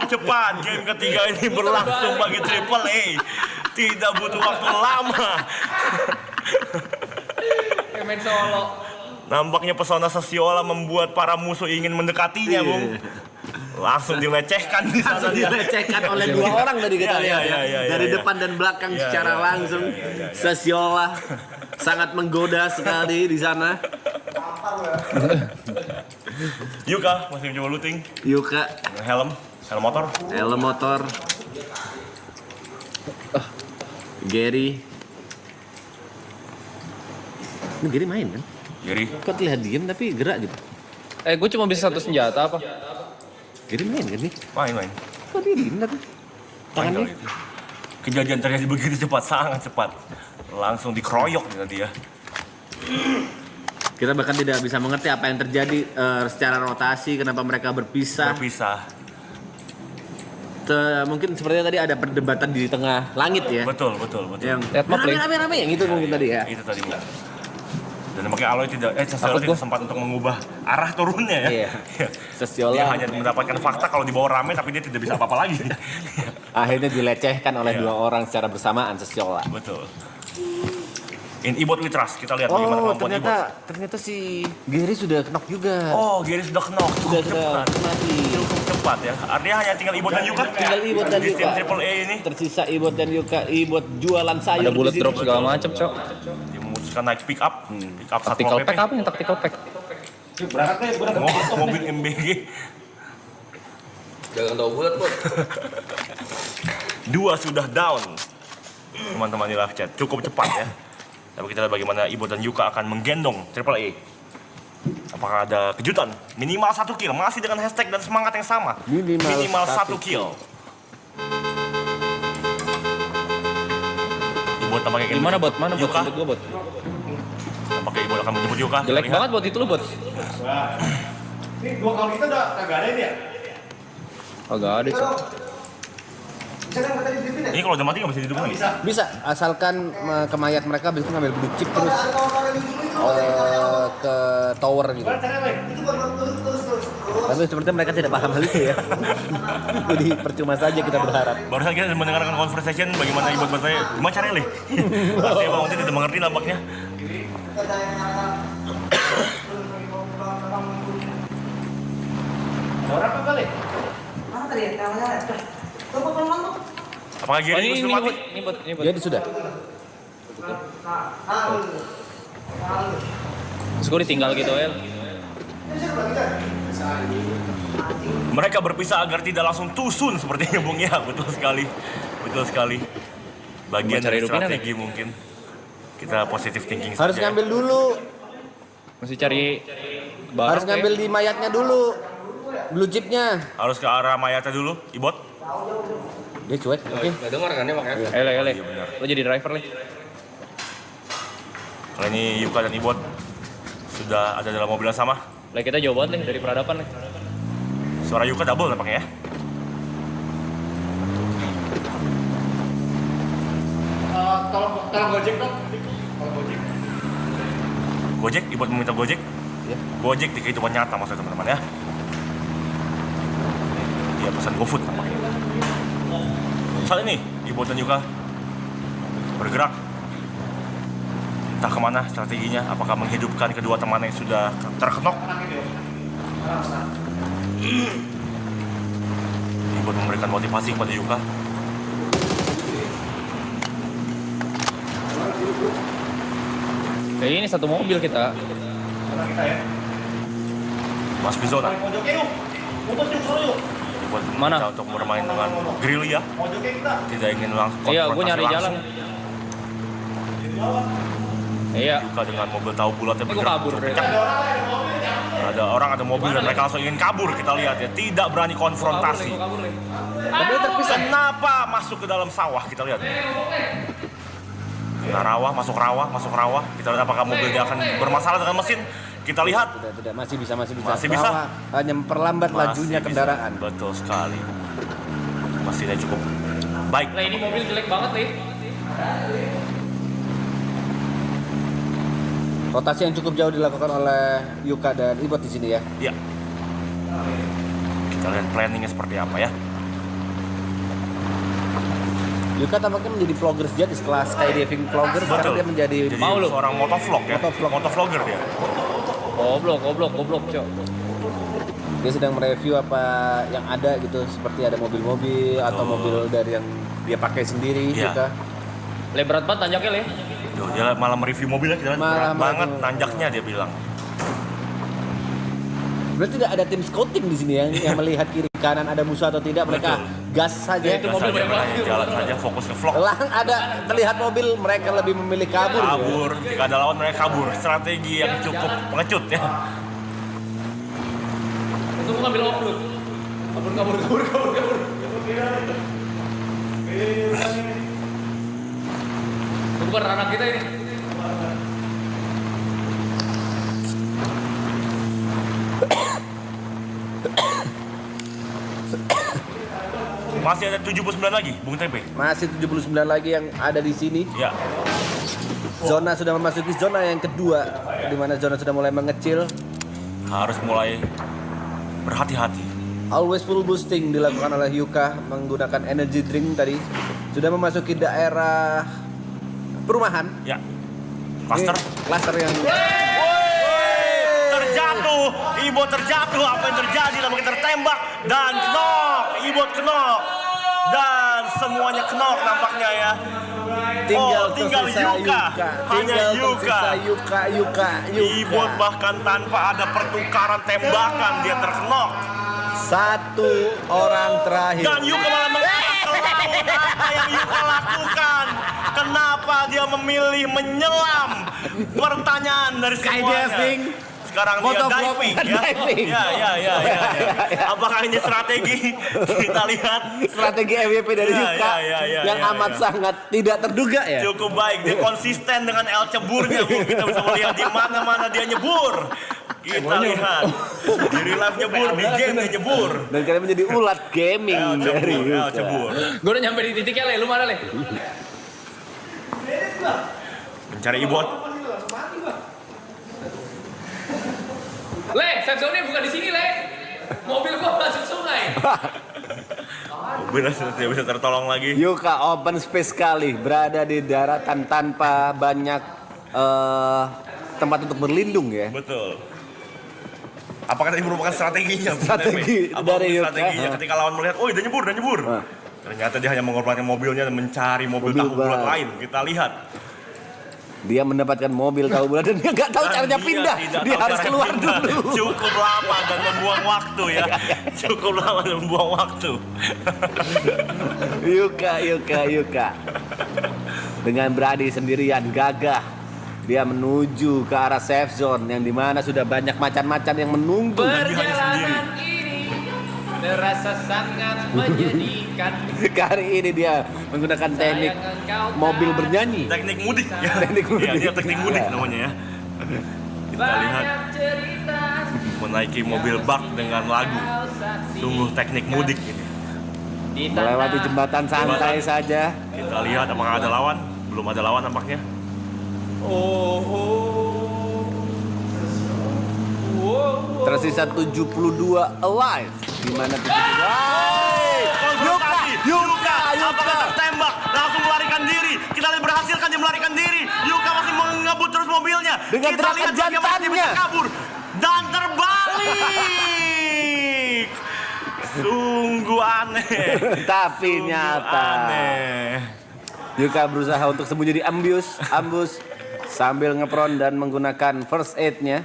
cepat. Game ketiga ini berlangsung bagi Triple A. Tidak butuh waktu lama. Main solo. Nampaknya pesona Sosiola membuat para musuh ingin mendekatinya, Bung. Langsung dilecehkan di sana. Langsung dilecehkan oleh dua orang tadi kita Iya, lihat iya, ya. iya, Dari iya. depan dan belakang Iya, secara iya, langsung. iya. Sosiola sangat menggoda sekali di sana. Yuka masih mencoba looting. Yuka, Helm motor. helm motor. Gary. Ini Gary main kan? Gary. Kok terlihat diem tapi gerak gitu. Gue cuma bisa satu senjata apa? Gary main kan nih? Main. Kok dia diem tapi? Tangannya? Gitu. Kejadian terjadi begitu cepat, sangat cepat. Langsung dikeroyok dengan dia. Kita bahkan tidak bisa mengerti apa yang terjadi secara rotasi, kenapa mereka berpisah. Mungkin sepertinya tadi ada perdebatan di tengah langit ya. Betul. Yang Lihat map, Link. rame-rame yang itu mungkin tadi ya. Itu tadi, Bu. Dan makanya Aloy Sosiola tidak sempat untuk mengubah arah turunnya ya. Iya. Sosiola Dia hanya mendapatkan fakta kalau dibawa rame tapi dia tidak bisa apa-apa lagi. akhirnya dilecehkan oleh Iya. dua orang secara bersamaan Sosiola. Betul. In Ibot we trust, kita lihat bagaimana Oh, kemampuan Ibot. ternyata si Gary sudah knock juga. Oh, Gary sudah knock. sudah Cepat. mati. Cukup cepat ya. Artinya hanya tinggal Ibot dan Yuka. Tinggal Ibot dan Di tim Yuka. Triple A ini. Tersisa Ibot dan Yuka. Ibot jualan sayur Ada bullet di sini. drop segala macam, Cok. Dia memutuskan naik pick up. Pick up Tactical Satpol pack PP. apa yang tactical pack? Mobil MBG. Jangan tahu bulat, Bos. 2 sudah down. Teman-teman di live chat. Cukup cepat ya. Tapi kita lihat bagaimana Ibot dan Yuka akan menggendong Triple A. Apakah ada kejutan? Minimal 1 kill. Masih dengan hashtag dan semangat yang sama. Minimal 1 kill. Ibot tampaknya ingin Gimana, Bot? Mana, Bot? Yuka. Jemput gue, Bot. Tampaknya Ibot akan menjemput Yuka. Jelek Kita lihat. banget, Bot. Itu lu, Bot. Ini 2 kali kita udah kagak ada ini ya? Agak ada, Cok. Ini kalau udah mati nggak bisa hidup lagi. Bisa, asalkan ke mayat mereka habis itu ngambil blue chip terus ke tower gitu. Tapi sepertinya mereka tidak paham hal itu ya. Jadi percuma saja kita berharap. Barusan kita mendengarkan conversation bagaimana Ibot bertanya, gimana caranya, Le? Artinya Bang Unti tidak mengerti nampaknya. Mana tadi ya? Kameranya ada. Coba pelan tuh. Apakah Oh, Gary ini sudah mati? Bot. Ini, Bot. Ini, Bot. Jadi sudah. Terus gue ditinggal gitu, El. Mereka berpisah agar tidak langsung tusun sepertinya, Bung ya. Betul sekali. Bagian Cari dari hidupnya, strategi mungkin. Kita positive thinking Harus saja. ngambil dulu. Masih cari barang. Harus ngambil di mayatnya dulu. Blue chipnya. Harus ke arah mayatnya dulu, Ibot. Dia cuek. Oke. Nggak dengar kan ya, makanya? Ele. Iya, benar. Lo jadi driver, Le. Kali ini Yuka dan Ibot sudah ada dalam mobil yang sama. Le, kita jauh banget, Le. Dari peradaban, Le. Suara Yuka double nampaknya ya. Tolong Gojek dong. Gojek, Ibot meminta Gojek. Iya. Gojek di kehidupan nyata maksudnya teman-teman ya. Dia pesan GoFood nampaknya. Saat ini, Ibot dan Yuka bergerak. Entah kemana strateginya, apakah menghidupkan kedua teman yang sudah terkenok. Ibot memberikan motivasi kepada Yuka. Kayak ini satu mobil kita. Masuk ke zona. Pojoknya yuk. Mumpet yuk, suruh yuk. Buat Mana? kita untuk bermain dengan gerilya, Pojoknya kita. tidak ingin langsung Iya, gue konfrontasi nyari jalan. langsung. Iya. Yuka dengan mobil tahu bulatnya Ini gue kabur. kencang. Ada orang, ada mobil dan mereka langsung ingin kabur, kita lihat ya, tidak berani konfrontasi. Tapi terpisah. Kenapa masuk ke dalam sawah, kita lihat. Nah, rawa, masuk rawa. Kita lihat apakah mobilnya akan bermasalah dengan mesin. Kita lihat. Tidak, masih bisa. Masih bisa. Rawa hanya memperlambat lajunya Masih bisa. kendaraan. Betul sekali. Mesinnya cukup baik. Lah ini mobil jelek banget nih. Rotasi yang cukup jauh dilakukan oleh Yuka dan Ibot di sini ya. Ya. Kita lihat planningnya seperti apa ya. Yuka tampaknya menjadi vlogger sejati setelah skydiving vlogger. Sekarang dia menjadi Jadi Mau lu? seorang motovlog ya. Motovlogger dia. Goblok, Cok. dia sedang mereview apa yang ada gitu, seperti ada mobil-mobil atau mobil dari yang dia pakai sendiri. Iya. Yuka. Le berat banget tanjaknya le. Tuh, dia malah mereview mobilnya, kita lihat Malah berat banget mereview. nanjaknya, dia bilang. Berarti tidak ada tim scouting di sini yang melihat kiri kanan ada musuh atau tidak, mereka Betul. gas saja. Itu mobil Saja mereka jalan saja, fokus ke vlog. Lang ada terlihat mobil, mereka lebih memilih kabur. Kabur, jika ada lawan mereka kabur. Strategi yang cukup pengecut ya. Itu gue ngambil offroad. Kabur. Itu bukan ranah kita ini. Masih ada 79 lagi, Bung Tempe. Masih 79 lagi yang ada di sini. Ya, Zona sudah memasuki zona yang kedua, di mana zona sudah mulai mengecil. harus mulai berhati-hati. Always full boosting dilakukan oleh Yuka menggunakan energy drink tadi. Sudah memasuki daerah perumahan. Ya, cluster. Cluster yang Terjatuh, Ibot terjatuh. Apa yang terjadi? Lalu kita tertembak dan knock. Ibot knock dan semuanya knock nampaknya ya. tinggal tinggal tersisa Yuka. Hanya Tinggal Yuka. tersisa Yuka. Ibot bahkan tanpa ada pertukaran tembakan dia terknok. Satu orang terakhir. Dan Yuka malah mengangkat ke laut. Apa yang Yuka lakukan? Kenapa dia memilih menyelam? Pertanyaan dari semuanya. Skydiving. Sekarang dia Motovlog diving dan ya. diving. Ya. Apakah ini strategi? Kita lihat. Strategi MVP dari Ya, Yuka ya, yang amat sangat tidak terduga ya. Cukup baik, dia konsisten dengan El ceburnya, Bu. Kita bisa melihat di mana-mana dia nyebur. Kita lihat di real life nyebur, di game dia nyebur. Dan kalian menjadi ulat gaming El dari cebur, El Yuka. cebur. Gue udah nyampe di titiknya le, lu mana le? Mencari Ibot. Le, safe zone-nya bukan di sini le. Mobil gua masuk sungai. Benar, tidak bisa tertolong lagi. Yuka open space sekali, berada di daratan tanpa banyak tempat untuk berlindung ya. Betul. Apakah ini merupakan strateginya? Strategi Apa dari Yuka. strateginya ketika lawan melihat, oh dia nyebur. Ternyata dia hanya mengorbankan mobilnya dan mencari mobil tahu bulat lain. Kita lihat. Dia mendapatkan mobil tahu bulat dan dia nggak tahu Dan caranya pindah. tidak Dia tahu harus cara keluar pindah. dulu. Cukup lama dan membuang waktu ya. Cukup lama dan membuang waktu. Yuka. Dengan berani sendirian gagah, dia menuju ke arah safe zone yang dimana sudah banyak macan-macan yang menunggu. Perjalanan ini terasa sangat menjadikan. Kali ini dia menggunakan teknik mobil bernyanyi. Teknik mudik ya. Teknik mudik. Ya, dia teknik mudik namanya ya. Kita lihat Banyak cerita. menaiki mobil bak dengan lagu. Sungguh teknik mudik ini. Di Melewati tanah. jembatan santai saja. Kita lihat apakah ada lawan. Belum ada lawan nampaknya. Tersisa 72 alive. Di mana 72? Konfrontasi. Yuka apakah tertembak? Langsung melarikan diri. Kita lihat berhasil kan dia melarikan diri. Yuka masih mengebut terus mobilnya. Dengan Kita teriakan lihat bagaimana dia jantannya. bisa kabur. Dan terbalik. Sungguh aneh. Tapi Sungguh nyata. Aneh. Yuka berusaha untuk sembunyi di ambus. sambil ngepron dan menggunakan first aid-nya.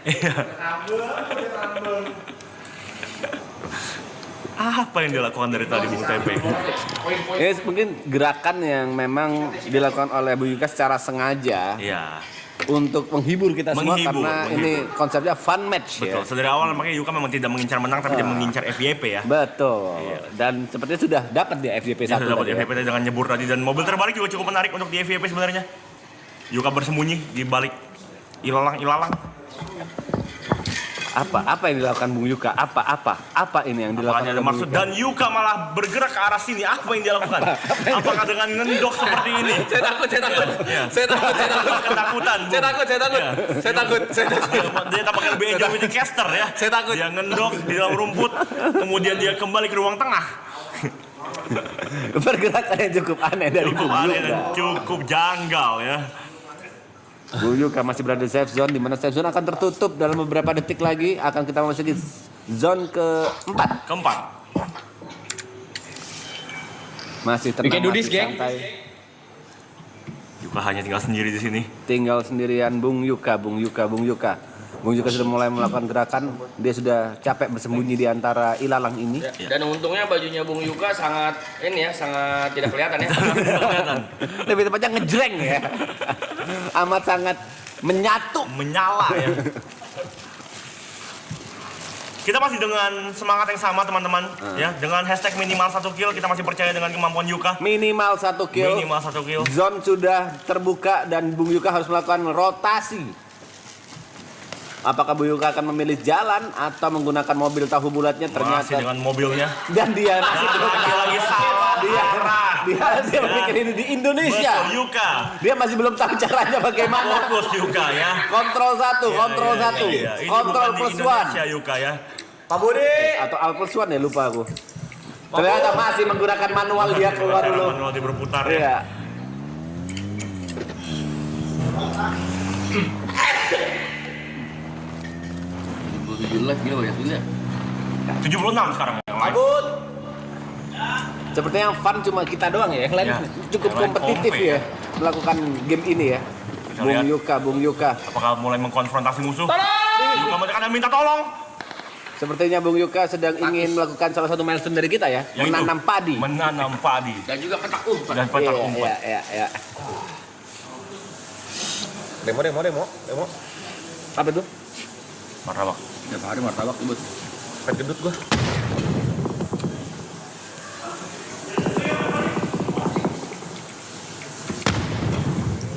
Apa yang dilakukan dari tadi Bung Tempe? Ini mungkin gerakan yang memang dilakukan oleh Bu Yuka secara sengaja Iya. untuk menghibur kita semua Menghibur, karena ini konsepnya fun match Betul. ya. Sedari awal makanya Yuka memang tidak mengincar menang tapi dia mengincar FYP ya. Betul. Dan sepertinya sudah dapat di FYP Dia 1 sudah dapat tadi ya. FYP dengan nyebur tadi dan mobil terbalik juga cukup menarik untuk di FYP sebenarnya. Yuka bersembunyi di balik ilalang. Apa yang dilakukan Bung Yuka? Apa ini yang dilakukan Apakah ada oleh Bung maksud Yuka? dan Yuka malah bergerak ke arah sini. Apa yang dia lakukan? Apakah dengan ngendok seperti ini? Saya takut. Iya. Saya takut. Ketakutan. Bung. Saya takut. Iya. Saya takut. Dia tampaknya lebih enjoy with the caster ya. Saya takut. Dia ngendok di dalam rumput, kemudian dia kembali ke ruang tengah. Pergerakannya cukup aneh dari Cukup Bung aneh dan Yuka. cukup janggal ya. Bung Yuka masih berada di safe zone, di mana safe zone akan tertutup dalam beberapa detik lagi. Akan kita memasuki zone keempat. Keempat. Masih tenang, Bikin dudis, masih geng. santai. Yuka hanya tinggal sendiri di sini. Tinggal sendirian Bung Yuka. Bung Yuka sudah mulai melakukan gerakan. Dia sudah capek bersembunyi di antara ilalang ini. Dan untungnya bajunya Bung Yuka sangat sangat tidak kelihatan ya. Lebih tepatnya ngejreng ya. Amat sangat menyatu. Menyala ya. Kita masih dengan semangat yang sama teman-teman ya, dengan hashtag minimal 1 kill kita masih percaya dengan kemampuan Yuka. Minimal 1 kill. Minimal 1 kill. Zone sudah terbuka dan Bung Yuka harus melakukan rotasi. Apakah Bung Yuka akan memilih jalan atau menggunakan mobil tahu bulatnya? Masih Ternyata dengan mobilnya. dan dia masih belum Dia lagi salah. dia memikir ini di Indonesia. Betul Yuka. Dia masih belum tahu caranya bagaimana. Fokus Yuka ya. Kontrol 1, kontrol 1, Iya. Ini kontrol bukan di plus 1. Indonesia Yuka ya. Pak Budi. Atau Alt plus 1 ya, lupa aku. Ternyata masih menggunakan manual, dia keluar dulu. Manual dia berputar ya. Iya. Live gila banyak juga. 76 sekarang. Abut. Sepertinya yang fun cuma kita doang ya, yang lain Ya, cukup yang lain kompetitif kompe ya melakukan game ini ya. Kita lihat. Bung Yuka. Apakah mulai mengkonfrontasi musuh? Yuka akan minta tolong. Sepertinya Bung Yuka sedang ingin melakukan salah satu milestone dari kita ya, Yaitu menanam padi. Menanam padi. Dan juga petak umpet. Dan petak umpet. Iya. Demo. Apa itu? Martabak. Tiap hari martabak ibut. Pet gendut gua.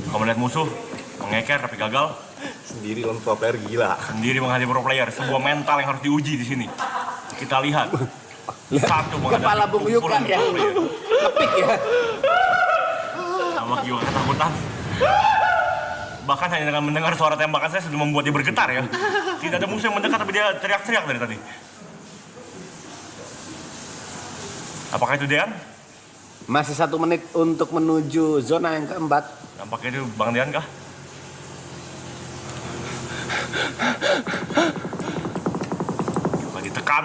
Kalau melihat musuh mengeker tapi gagal, Sendiri lawan pro player gila. sendiri menghadapi pro player, sebuah mental yang harus diuji di sini. Kita lihat. Satu menghadapi Kepala Bung Yuka kumpulan yang pro player. kepik ya. Sama Yuka ketakutan. Bahkan hanya dengan mendengar suara tembakan saya sudah membuat dia bergetar ya. Tidak ada musuh yang mendekat tapi dia teriak-teriak dari tadi. Apakah itu Dean? Masih 1 menit untuk menuju zona yang keempat. Nampaknya itu Bang Dean kah? Yuka ditekan.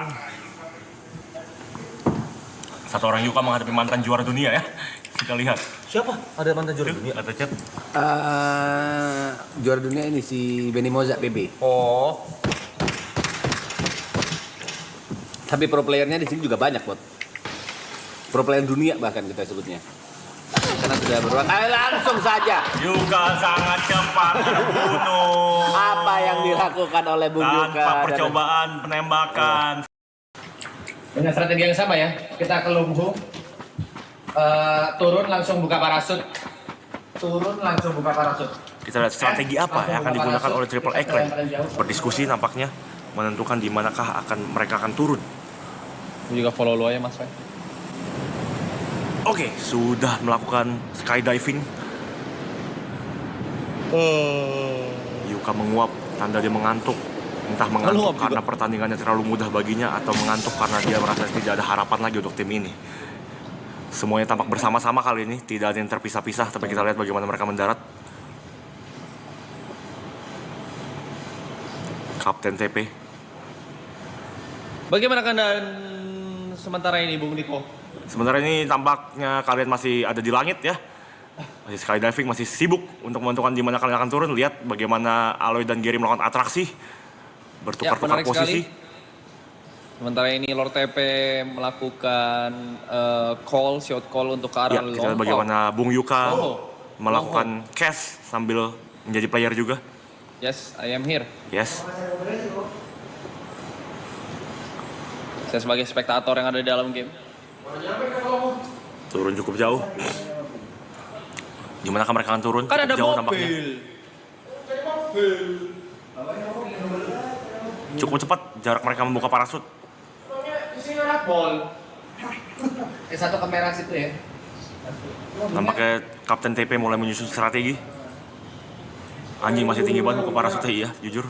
Satu orang Yuka menghadapi mantan juara dunia ya. Kita lihat. Siapa? Ada mantan juara dunia. Ada chat. Juara dunia ini si Benny Moza PB. Oh. Tapi pro playernya di sini juga banyak, Bot. Pro player dunia bahkan kita sebutnya. Karena sudah berulang kali langsung saja. Yuka sangat cepat terbunuh. Apa yang dilakukan oleh Bung Yuka? Tanpa percobaan penembakan. Dengan strategi yang sama ya, kita ke lumbung, turun langsung buka parasut. Kita lihat strategi apa yang akan digunakan oleh Triple A Clan. Berdiskusi nampaknya menentukan di manakah mereka akan turun. Gue juga follow lo aja mas. Oke, sudah melakukan skydiving. Yuka menguap, tanda dia mengantuk. Entah mengantuk karena pertandingannya terlalu mudah baginya atau mengantuk karena dia merasa tidak ada harapan lagi untuk tim ini. Semuanya tampak bersama-sama kali ini, tidak ada yang terpisah-pisah, tapi kita lihat bagaimana mereka mendarat. Kapten TP. Bagaimana keadaan sementara ini Bung Niko? Sebenarnya ini tampaknya kalian masih ada di langit ya. Masih skydiving, masih sibuk untuk menentukan di mana kalian akan turun. Lihat bagaimana Aloy dan Gary melakukan atraksi, bertukar-tukar menarik posisi. sekali. Sementara ini Lord TP melakukan shot call untuk ke arah Ya, kita lihat bagaimana Bung Yuka melakukan cash sambil menjadi player juga. Yes, I am here. Yes. Saya sebagai spektator yang ada di dalam game. Turun cukup jauh. Di manakah mereka akan turun? Kan ada Cukup jauh tampaknya. Cukup cepat jarak mereka membuka parasut. Satu kamera situ ya. Nampaknya Kapten TP mulai menyusun strategi. Anjing masih tinggi banget buka parasutnya, iya, jujur.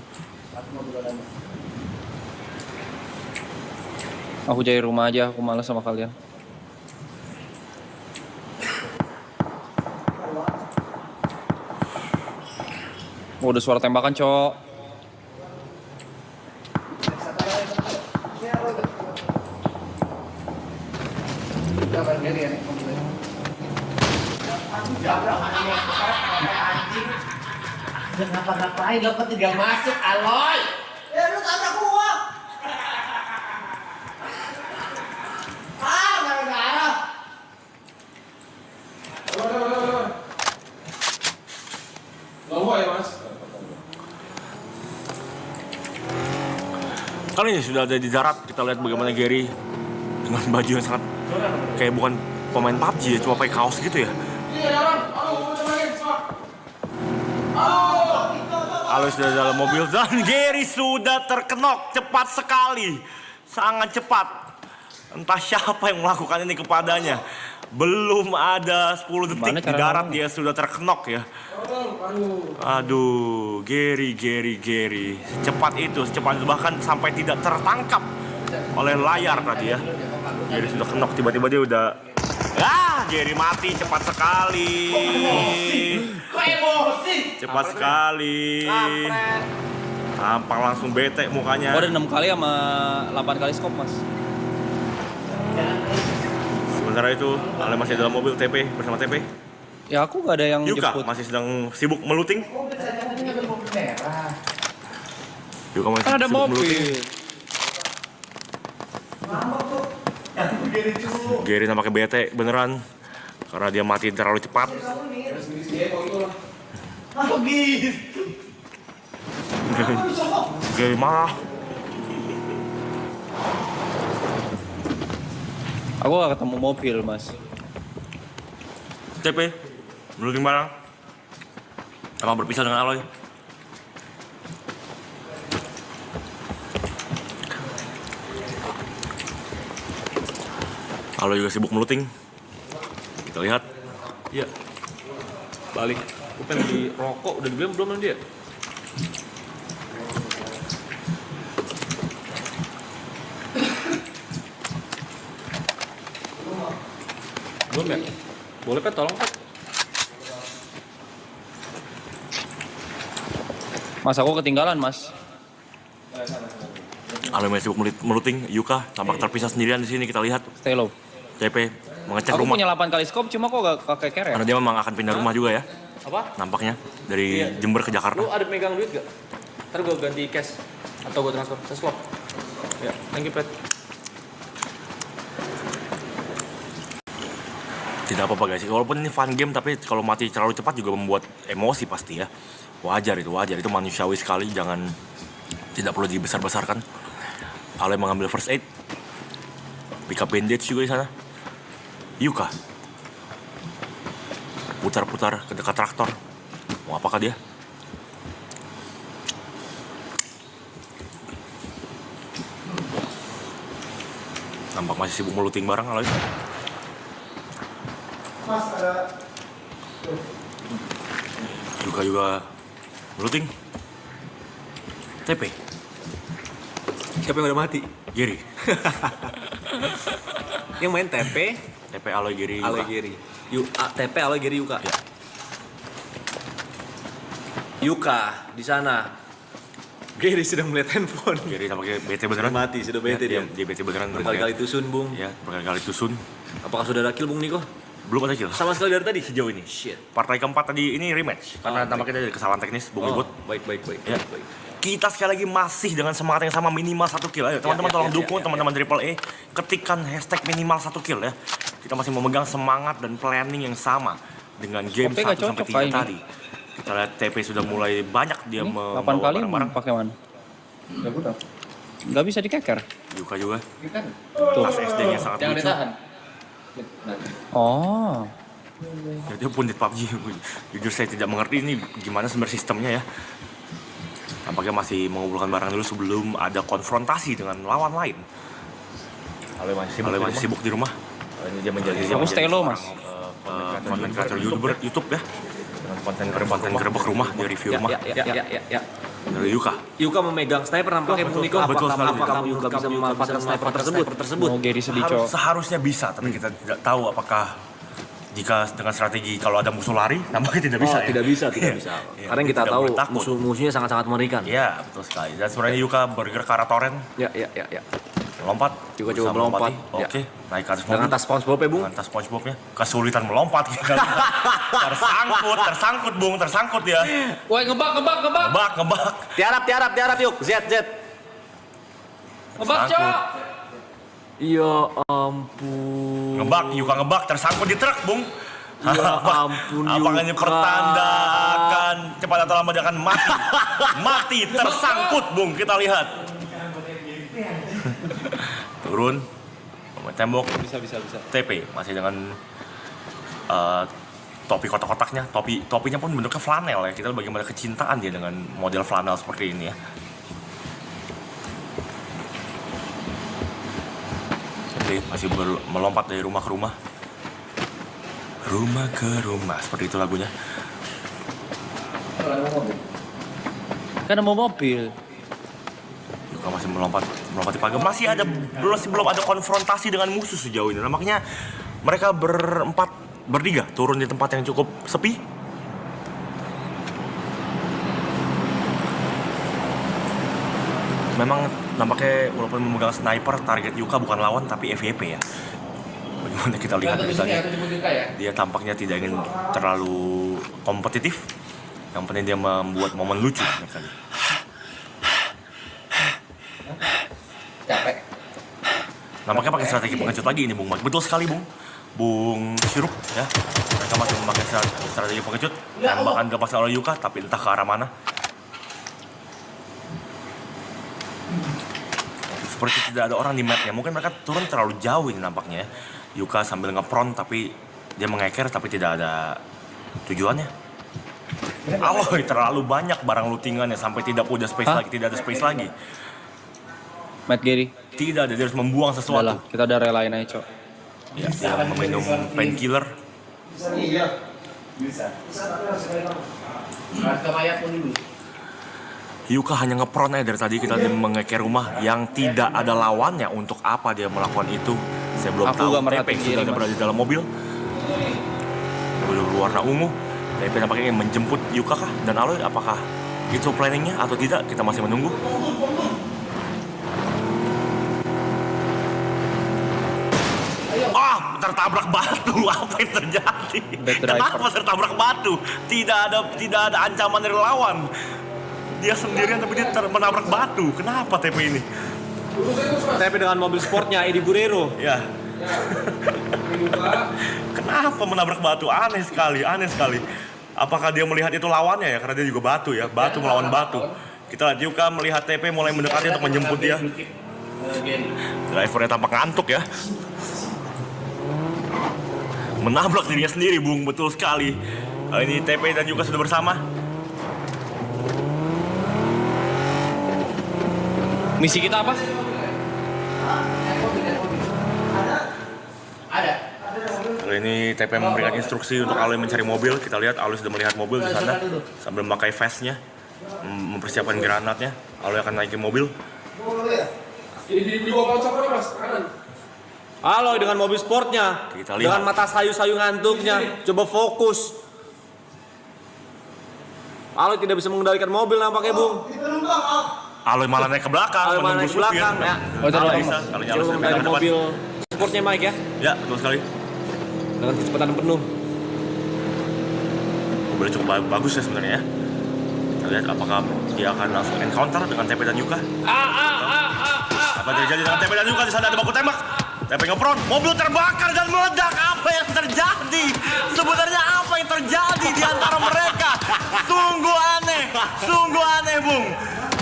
Aku jadi rumah aja, aku malas sama kalian. Oh, udah suara tembakan, Cok. Ngapa-ngapain lo kok tidak masuk, Aloy? Ya lu tabrak gua. Gara-gara. Lawa ya mas. Kali ini sudah ada di darat, kita lihat bagaimana Gary dengan baju yang sangat kayak bukan pemain PUBG ya, cuma pakai kaos gitu ya. Iya jalan. Aduh, lagi. Aloy sudah dalam mobil dan Gary sudah terkenok cepat sekali, sangat cepat. Entah siapa yang melakukan ini kepadanya. Belum ada 10 detik di darat dia sudah terkenok ya. Aduh, Gary. Secepat itu bahkan sampai tidak tertangkap oleh layar tadi ya. Gary sudah kenok, tiba-tiba dia udah... Gary mati cepat sekali. Cepat sekali. Tampak langsung bete mukanya. Oh, ada 6 kali sama 8 kali scope, Mas. Sementara itu, Ale masih dalam mobil TP bersama TP. Ya aku gak ada yang Yuka jemput. masih sedang sibuk meluting. Yuka masih Kan ada sibuk meluting. mobil. Gary nampaknya bete beneran karena dia mati terlalu cepat. Gary marah. Aku gak ketemu mobil, Mas. TP meluting barang. Emang berpisah dengan Aloy. Aloy juga sibuk meluting. Kita lihat. Iya. Balik. Gue pengen beli rokok. Udah dibeli belum sama dia? Belum ya? Boleh Pet, tolong Pet. Mas, aku ketinggalan Mas. Aloy masih sibuk meluting. Yuka tampak terpisah sendirian di sini. Kita lihat. Stay low. TP mengecek Aku rumah. punya 8 kali scope, cuma kok gak pakai care ya? Karena dia memang akan pindah rumah juga ya. Apa? Nampaknya dari Jember ke Jakarta. Lu ada megang duit gak? Ntar gue ganti cash. Atau gue transfer. Saya swap. Ya, thank you Pet. Tidak apa-apa guys, walaupun ini fun game tapi kalau mati terlalu cepat juga membuat emosi pasti ya. Wajar itu manusiawi sekali, tidak perlu dibesar-besarkan. Aloy mengambil first aid, pick up bandage juga di sana. Yuka putar-putar ke dekat traktor. Mau apakah dia? Nampak masih sibuk meluting barang Aloy. Mas ada. Juga meluting. TP. Siapa yang udah mati? Gary. Yang main TP, TP Aloy Gary. Aloy Yuka. Gary. TP Aloy Gary Yuka. Ya. Yuka di sana. Gary sedang melihat handphone. Gary tampaknya bete Sudah beneran. mati, sudah bete Ya, dia. dia bete beneran. Berkali-kali tusun, Bung. Ya, berkali-kali tusun. Apakah sudah ada kill, Bung Niko? Belum ada kill. Sama sekali dari tadi. Sejauh ini. Shit. Partai keempat tadi ini rematch karena tampaknya ada kesalahan teknis Bung Ibut. Baik. Ya. Kita sekali lagi masih dengan semangat yang sama minimal 1 kill. Ayo teman-teman tolong dukung teman-teman Triple A. Ketikkan hashtag minimal 1 kill ya. Kita masih memegang semangat dan planning yang sama dengan game 1 sampai 3 tadi. Kita lihat TP sudah mulai banyak dia membawa 8 kali barang-barang. pakai mana? Nggak bisa dikeker. Yuka juga. Tuh. Tas SD-nya sangat Jangan lucu. ditahan. Oh. Jadi pun di PUBG, jujur saya tidak mengerti ini gimana sebenarnya sistemnya ya. Tampaknya masih mengumpulkan barang dulu sebelum ada konfrontasi dengan lawan lain. Ale masih sibuk di rumah. Ini dia menjadi Stay low, Mas. konten kreator YouTube ya. Dengan konten gerebek rumah, dia review rumah Ya. dari Yuka. Yuka memegang sniper nampaknya Bung Niko. Betul sekali. Apakah Yuka bisa memanfaatkan sniper tersebut? Mau Gary sedih, Cok. Seharusnya bisa, tapi kita tidak tahu apakah jika dengan strategi kalau ada musuh lari, nampaknya tidak bisa ya. Tidak bisa. Iya, Karena yang kita tidak tahu boleh takut. musuhnya sangat mengerikan. Iya, betul sekali. Dan sebenarnya Yuka bergerak ke arah Torrent, Ya. melompat. Yuka Berusaha coba melompat. Oke, naik ke atas Dengan mobil. tas SpongeBob ya, Bung? Dengan tas SpongeBob-nya. Kesulitan melompat. tersangkut ya. Woi, ngebak. Ngebak. Tiarap yuk. Z. Ngebak, Cok. Ya ampun. Yuka ngebak, tersangkut di truk, Bung. Ya ampun, Apakah ini Yuka. pertanda akan cepat atau lambat dia akan mati? Mati, tersangkut, Bung. Kita lihat. Turun. Tembok. Bisa. TP masih dengan topi kotak-kotaknya. Topinya pun bentuknya flanel ya. Kita bagaimana kecintaan dia dengan model flanel seperti ini ya. TP masih melompat dari rumah ke rumah. Rumah ke rumah, seperti itu lagunya. Kan mau mobil. Yuka masih melompati pagar. Belum ada konfrontasi dengan musuh sejauh ini. Nampaknya mereka bertiga turun di tempat yang cukup sepi. Memang nampaknya walaupun memegang sniper, target Yuka bukan lawan tapi FYP ya. Bagaimana kita lihat dari tadi, dia tampaknya tidak ingin terlalu kompetitif. Yang penting dia membuat momen lucu kali. Capek. Nampaknya pakai strategi pengecut lagi ini Bung Mike. Betul sekali Bung Syrup ya. Mereka masih memakai strategi pengecut. Tembakan dilepaskan oleh Yuka tapi entah ke arah mana. Seperti tidak ada orang di mapnya. Mungkin mereka turun terlalu jauh ini nampaknya ya. Yuka sambil ngepron tapi dia mengeker tapi tidak ada tujuannya. Aloy terlalu banyak barang lootingannya sampai tidak punya space lagi, tidak ada space lagi. Matt Gary. Tidak ada, dia harus membuang Udah sesuatu. lah, kita udah relain aja, Cok. Ya, dia meminum painkiller. Harga mayat pun dulu. Yuka hanya ngepron aja dari tadi kita mengeker rumah yang tidak ada lawannya. Untuk apa dia melakukan itu? Saya belum Aku tahu. gak TP merhatiin sudah diri, ada Mas. berada di dalam mobil. Mobil berwarna ungu. TP nampaknya ingin menjemput Yuka kah? Dan Aloy apakah itu planningnya atau tidak? Kita masih menunggu. Tertabrak batu. Apa yang terjadi? Kenapa tertabrak batu? Tidak ada ancaman dari lawan. Dia sendirian tapi dia menabrak batu. Kenapa TP ini? TP dengan mobil sportnya Eddie Guerrero. Ya. Kenapa menabrak batu? Aneh sekali. Apakah dia melihat itu lawannya ya? Karena dia juga batu ya. Batu melawan batu. Kita lihat Yuka melihat TP mulai mendekati untuk menjemput dia. Drivernya tampak ngantuk ya. Menabrak dirinya sendiri, Bung. Betul sekali. Ini TP dan Yuka sudah bersama. Misi kita apa? Ada. Kali ini TP memberikan instruksi untuk Aloy mencari mobil. Kita lihat Aloy sudah melihat mobil di sana sambil memakai vestnya, mempersiapkan granatnya. Aloy akan naikin mobil. Aloy dengan mobil sportnya. Kita lihat. Dengan mata sayu-sayu ngantuknya. Coba fokus. Aloy tidak bisa mengendalikan mobil nampaknya, Bung. Aloy malah naik ke belakang, Aloy malah naik ke supir. belakang ya. Oh, Kalau terlalu bisa, kalau Coba Aloy sudah mengendalikan depan. mobil sportnya Mike ya. Ya, betul sekali. dengan kecepatan penuh. Mobilnya cukup bagus ya sebenarnya ya. Kita lihat apakah dia akan langsung encounter dengan TP dan Yuka. Apa yang terjadi dengan TP dan Yuka? Di sana ada baku tembak. TP ngepron, mobil terbakar dan meledak. Apa yang terjadi? Sebenarnya apa yang terjadi di antara mereka? Sungguh aneh, Bung.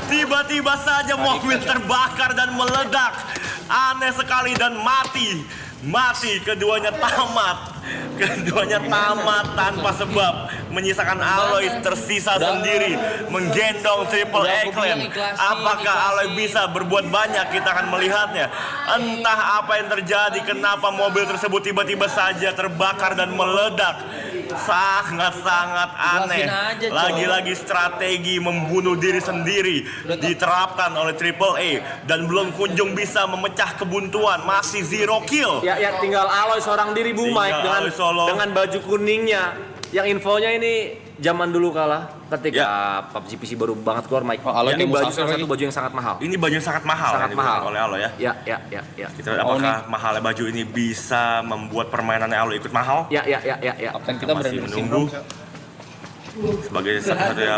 Tiba-tiba saja mobil terbakar dan meledak. Aneh sekali dan mati. Keduanya tamat tanpa sebab, menyisakan Aloy tersisa sendiri menggendong Triple A Clan. Apakah Aloy bisa berbuat banyak? Kita akan melihatnya. Entah apa yang terjadi, kenapa mobil tersebut tiba-tiba saja terbakar dan meledak. Sangat-sangat aneh. Lagi-lagi strategi membunuh diri sendiri diterapkan oleh Triple A dan belum kunjung bisa memecah kebuntuan. Masih 0 kill. Ya tinggal Aloy seorang diri Bung Mike dengan baju kuningnya. Yang infonya ini zaman dulu kalah ketika PUBG PC baru banget keluar Mike. Aloy ini ini baju musafir salah satu lagi. baju yang sangat mahal. Ini baju yang sangat mahal Sangat yang diberikan mahal. oleh Aloy ya. Ya. Kita lihat apakah mahalnya baju ini bisa membuat permainannya Aloy ikut mahal. Ya. Kapten kita Masih berani menunggu sebagai satu-satunya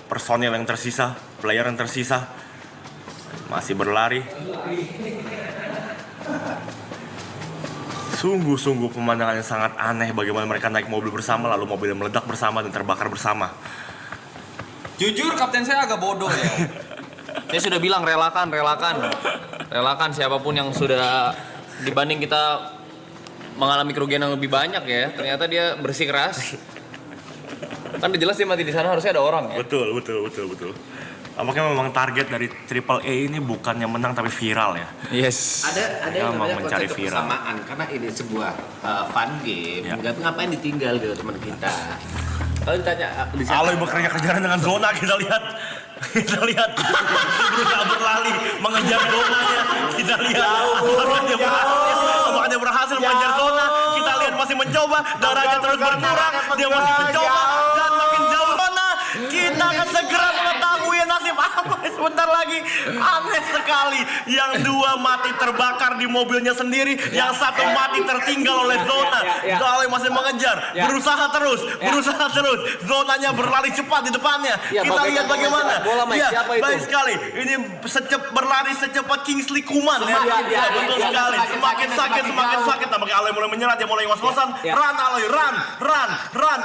personil yang tersisa, player yang tersisa masih berlari. Sungguh pemandangan yang sangat aneh bagaimana mereka naik mobil bersama lalu mobilnya meledak bersama dan terbakar bersama. Jujur kapten saya agak bodoh ya. Saya sudah bilang relakan siapapun yang sudah dibanding kita mengalami kerugian yang lebih banyak ya. Ternyata dia bersikeras. Kan udah jelas dia mati di sana, harusnya ada orang ya. Betul. Apakah memang target dari Triple A ini bukannya menang tapi viral ya? Yes. Ada Mereka yang mau namanya mencari konsep viral. kesamaan karena ini sebuah fun game. Ya. Ngapain ditinggal gitu teman kita? Kalau ditanya di sana, Aloy bekerja dengan zona, kita lihat berusaha berlari mengejar zonanya. Kita lihat apakah dia berhasil mengejar zona. Kita lihat masih mencoba, darahnya terus berkurang, dia masih mencoba dan makin jauh zona. Kita akan segera mengetahui nasib Aloy sebentar lagi. Aneh sekali, yang dua mati terbakar di mobilnya sendiri, yang satu mati tertinggal oleh zona. Aloy masih mengejar, berusaha terus. Zonanya berlari cepat di depannya. Kita lihat bagaimana. Baik sekali. Ini berlari secepat Kingsley Coman ya. Betul sekali. Semakin sakit. Tampaknya Aloy mulai menyerah, dia mulai ngos-ngosan. Run Aloy, run.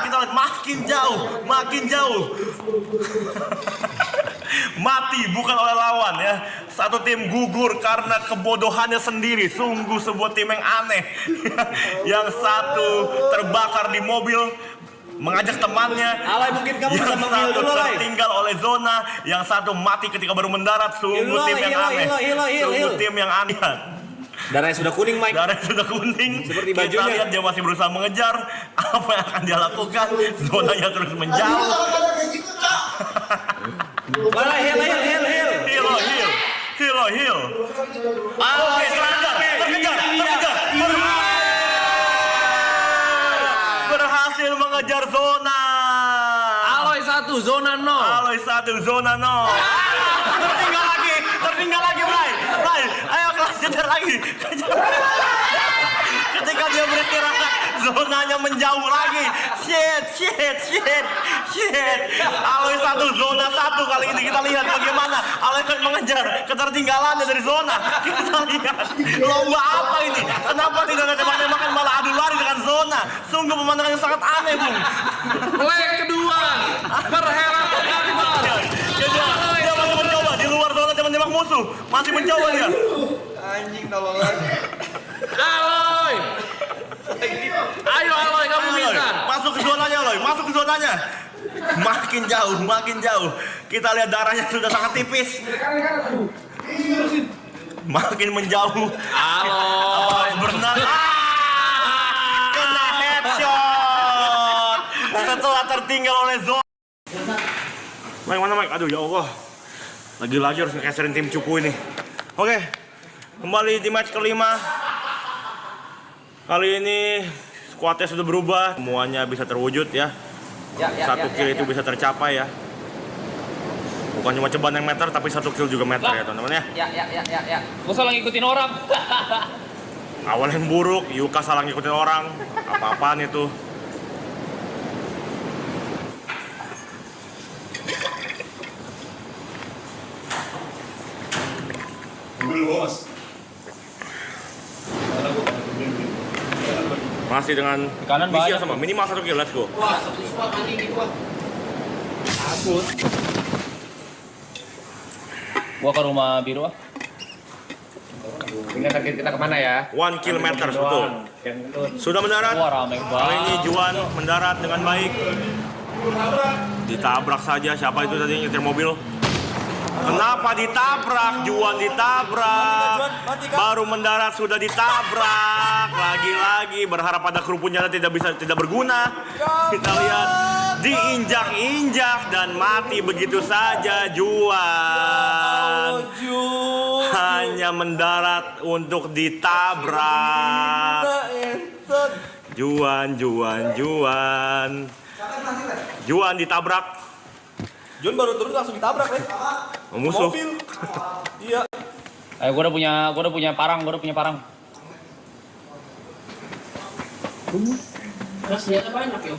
Kita lihat makin jauh. Mati bukan oleh lawan ya. Satu tim gugur karena kebodohannya sendiri. Sungguh sebuah tim yang aneh. Yang satu terbakar di mobil mengajak temannya. Aloy mungkin kamu bisa Yang menghil satu dulu Aloy. tertinggal oleh zona, yang satu mati ketika baru mendarat. Sungguh tim yang aneh. Sungguh tim yang aneh. Darahnya sudah kuning Mike. Darahnya sudah kuning. Seperti Kita bajunya. lihat dia masih berusaha mengejar. Apa yang akan dia lakukan? Zonanya terus menjauh. Heal. Oke, terkejar. Berhasil mengejar zona. Aloy 1, zona 0. Zona 0. Tertinggal lagi, Bray. Ayo kelas kejar lagi. Ketika dia beristirahat, zonanya menjauh lagi. Shit. Aloy 1, zona 1 kali ini. Kita lihat bagaimana Aloy mengejar ketertinggalannya dari zona. Kita lihat lomba apa ini? Kenapa tidak ada tembak-tembakan, malah adu lari dengan zona? Sungguh pemandangan yang sangat aneh, Bung. Leg kedua. Berheran Dia masih mencoba di luar zona tembak musuh. Masih mencoba dia. Aloy. Ayo Aloy, kamu bisa. Masuk ke zonanya. Makin jauh. Kita lihat darahnya sudah sangat tipis. Makin menjauh. Aloy. Berenang. Kena headshot. Setelah tertinggal oleh zona. Mike, mana Mike? Aduh ya Allah. Lagi-lagi harus ngekeserin tim cupu ini. Oke. Kembali di match kelima. Kali ini skuadnya sudah berubah. Semuanya bisa terwujud ya. Satu kill itu bisa tercapai ya. Bukan cuma ceban yang meter, tapi satu kill juga meter ya teman-teman ya. Ya. Gak usah ngikutin orang. Awal yang buruk, Yuka salah ngikutin orang. Apa-apaan itu. Masih dengan Kanan misi yang banyak. sama, minimal 1 kill, let's go. Wah, satu squad anjing gitu wah. Gua ke rumah biru ah. Ini target kita kemana ya? 1 kilometer, betul. Sudah mendarat. Wah rame Kali banget. ini Juan mendarat dengan baik. Ditabrak saja, siapa itu tadi yang nyetir mobil? Kenapa ditabrak? Juan ditabrak. Baru mendarat sudah ditabrak. Lagi-lagi berharap pada kerupuknya tidak berguna. Kita lihat diinjak-injak dan mati begitu saja Juan. Hanya mendarat untuk ditabrak. Juan ditabrak. John baru turun langsung ditabrak, Rek. Musuh. Mobil. Iya. Ayo gua udah punya parang. Terus senjata banyak ya.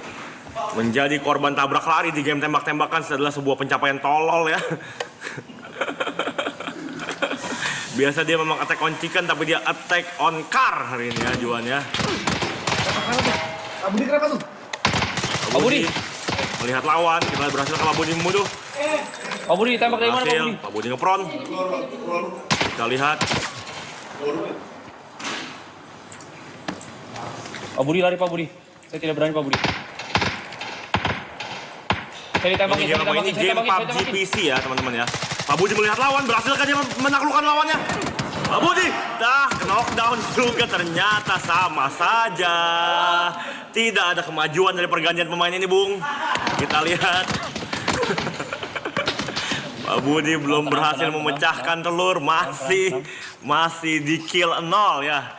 Menjadi korban tabrak lari di game tembak-tembakan adalah sebuah pencapaian tolol ya. Biasa dia memang attack on chicken tapi dia attack on car hari ini ya Juan ya. Pak Budi kenapa tuh? Pak Budi melihat lawan, kita berhasil kalau Budi membunuh. Pak Budi tembak dari mana Pak Berhasil, Budi? Pak Budi ngepron. Kita lihat. Pak Budi lari Pak Budi. Saya tidak berani Pak Budi. Saya ditembakin, Ini game apa? Ini game PUBG PC ya teman-teman ya. Pak Budi melihat lawan, berhasilkah dia menaklukkan lawannya? Pak Budi, knockdown juga ternyata sama saja. Tidak ada kemajuan dari pergantian pemain ini, Bung. Kita lihat. Pak Budi belum berhasil memecahkan telur, masih di kill 0 ya.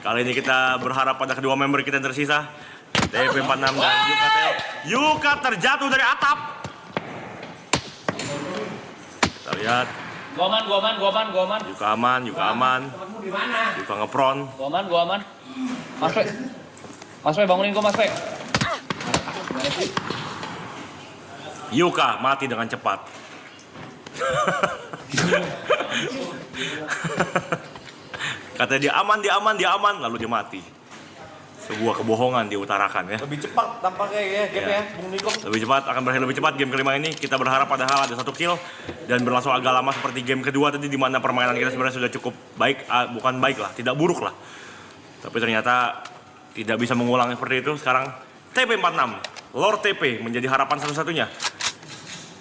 Kali ini kita berharap pada kedua member kita yang tersisa, TP46 dan Yuka. Yuka terjatuh dari atap. Kita lihat. Gua aman. Yuka aman. Yuka ngepron. Gua aman. Mas Pe, bangunin gua Mas Pe. Yuka mati dengan cepat. Katanya dia aman, lalu dia mati. Sebuah kebohongan diutarakan ya. Lebih cepat tampaknya ya game Ya. ya, Bung Niko. Akan berakhir lebih cepat game kelima ini. Kita berharap padahal ada 1 kill dan berlangsung agak lama seperti game kedua tadi di mana permainan kita sebenarnya sudah cukup baik, bukan baik lah, tidak buruk lah. Tapi ternyata tidak bisa mengulang seperti itu. Sekarang TP46, Lord TP menjadi harapan satu-satunya.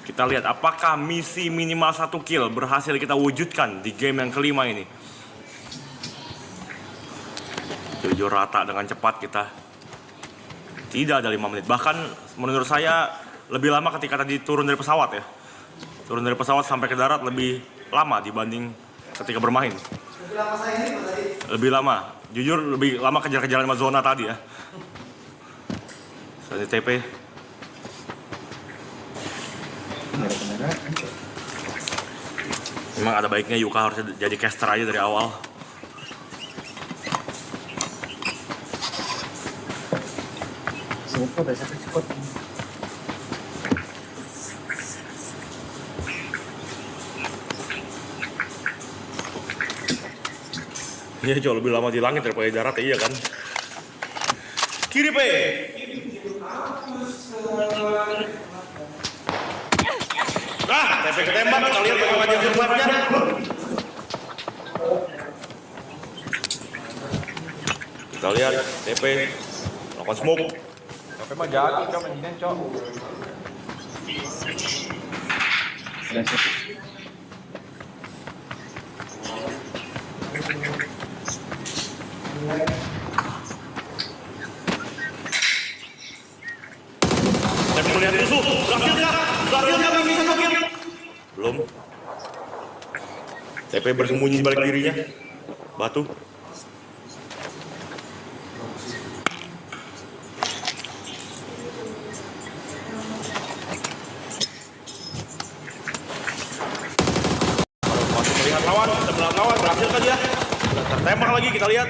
Kita lihat apakah misi minimal 1 kill berhasil kita wujudkan di game yang kelima ini. Jujur rata dengan cepat kita. Tidak ada 5 menit. Bahkan menurut saya lebih lama ketika tadi turun dari pesawat ya. Turun dari pesawat sampai ke darat lebih lama dibanding ketika bermain. Lebih lama. Jujur lebih lama kejar-kejaran sama zona tadi ya. Soalnya TP. Memang ada baiknya Yuka harus jadi caster aja dari awal. Iya jauh lebih lama di langit daripada di darat, iya kan? Kiri Pe. Nah, TP ketembak, kita lihat bagaimana dia survive-nya. Kita lihat TP melakukan smoke. Tapi mah jago Cok, mainnya Cok. TP melihat musuh, berhasilkah? Berhasilkah misi 1 kill? Belum. TP bersembunyi di balik dirinya. Batu. Masih melihat lawan, kita melihat lawan, berhasilkah dia? Tertembak lagi lagi, kita lihat.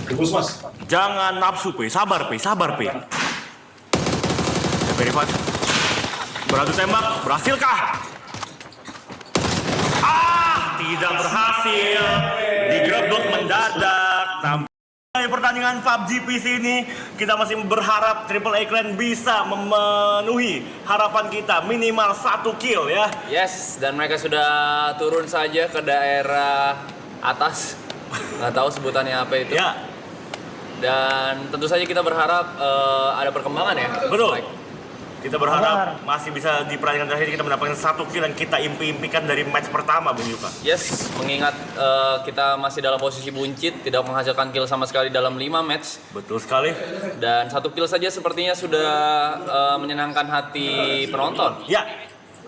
Tembus mas. Jangan nafsu, P. Sabar, P. Sabar, P. Verified. Beradu tembak, berhasilkah? Tidak berhasil. Digerebek mendadak. Di pertandingan PUBG PC ini, kita masih berharap AAA Clan bisa memenuhi harapan kita. Minimal 1 kill ya. Yes, dan mereka sudah turun saja ke daerah atas. Nggak tahu sebutannya apa itu. Ya, Dan tentu saja kita berharap ada perkembangan ya. betul. Kita berharap masih bisa di pertandingan terakhir kita mendapatkan 1 kill yang kita impi-impikan dari match pertama, Bung Yuka. Yes, mengingat kita masih dalam posisi buncit, tidak menghasilkan kill sama sekali dalam 5 match. Betul sekali. Dan 1 kill saja sepertinya sudah menyenangkan hati penonton. Ya,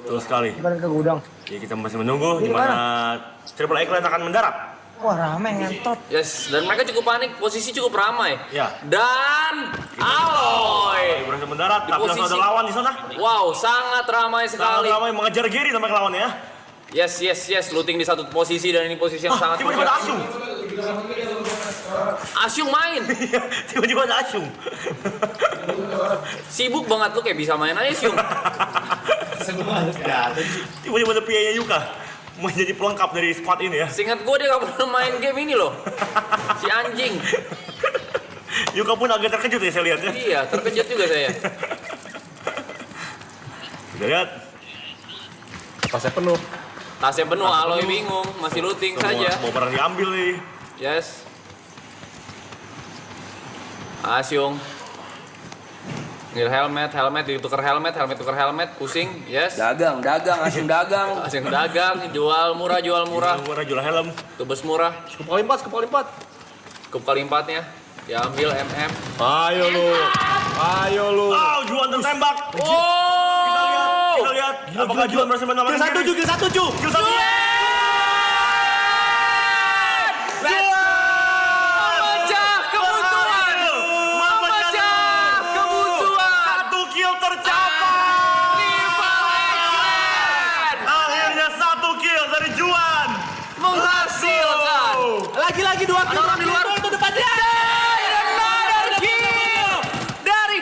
betul sekali. Balik ke gudang. Ya, kita masih menunggu di mana AAA Clan akan mendarat. Wah rame ngentot. Yes, dan mereka cukup panik, posisi cukup ramai. Ya. Dan Aloy. Berhasil mendarat, Di tapi langsung ada posisi- lawan di sana. Wow, sangat ramai Sangat sekali. ramai mengejar Gary namanya lawannya ya. Yes, looting di satu posisi dan ini posisi yang sangat Tiba-tiba ada Asyung. Asyung main. Tiba-tiba ada Asyung. Sibuk banget lu kayak bisa main aja Asyung. Tiba-tiba ada PA-nya Yuka. Menjadi pelengkap dari squad ini ya. Seingat gue dia gak pernah main game ini loh. Si anjing. Yuka pun agak terkejut ya saya lihat ya. Iya, terkejut juga saya. Kita lihat. Pasnya penuh. Tasnya penuh, Aloy bingung, masih looting saja. Semua barang diambil nih. Yes. Asyung. Ngil helmet, ditukar helmet, tukar helmet, pusing. Yes. Dagang, Asyung dagang. Asyung dagang, jual murah. Jual murah, jual helm. Tubes murah. Kepala empat. Cukup kali 4-nya. Diambil MM. Ayo lu. Juan tertembak. Oh! Kita lihat. Apakah Juan berhasil menyelamatkan diri? Kill 1. Kill 1. Memecah kebutuhan. Memecah kebutuhan. 1 kill tercapai. Akhirnya 1 kill dari Juan. Menghasilkan. Lagi 2 kill. Orang di luar itu depannya. Another kill dari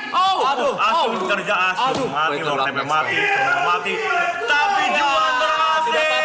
Asyung kerja Asyung. Mati, Itu Lord luck TP next mati, semua mati. Tapi Juan berhasil.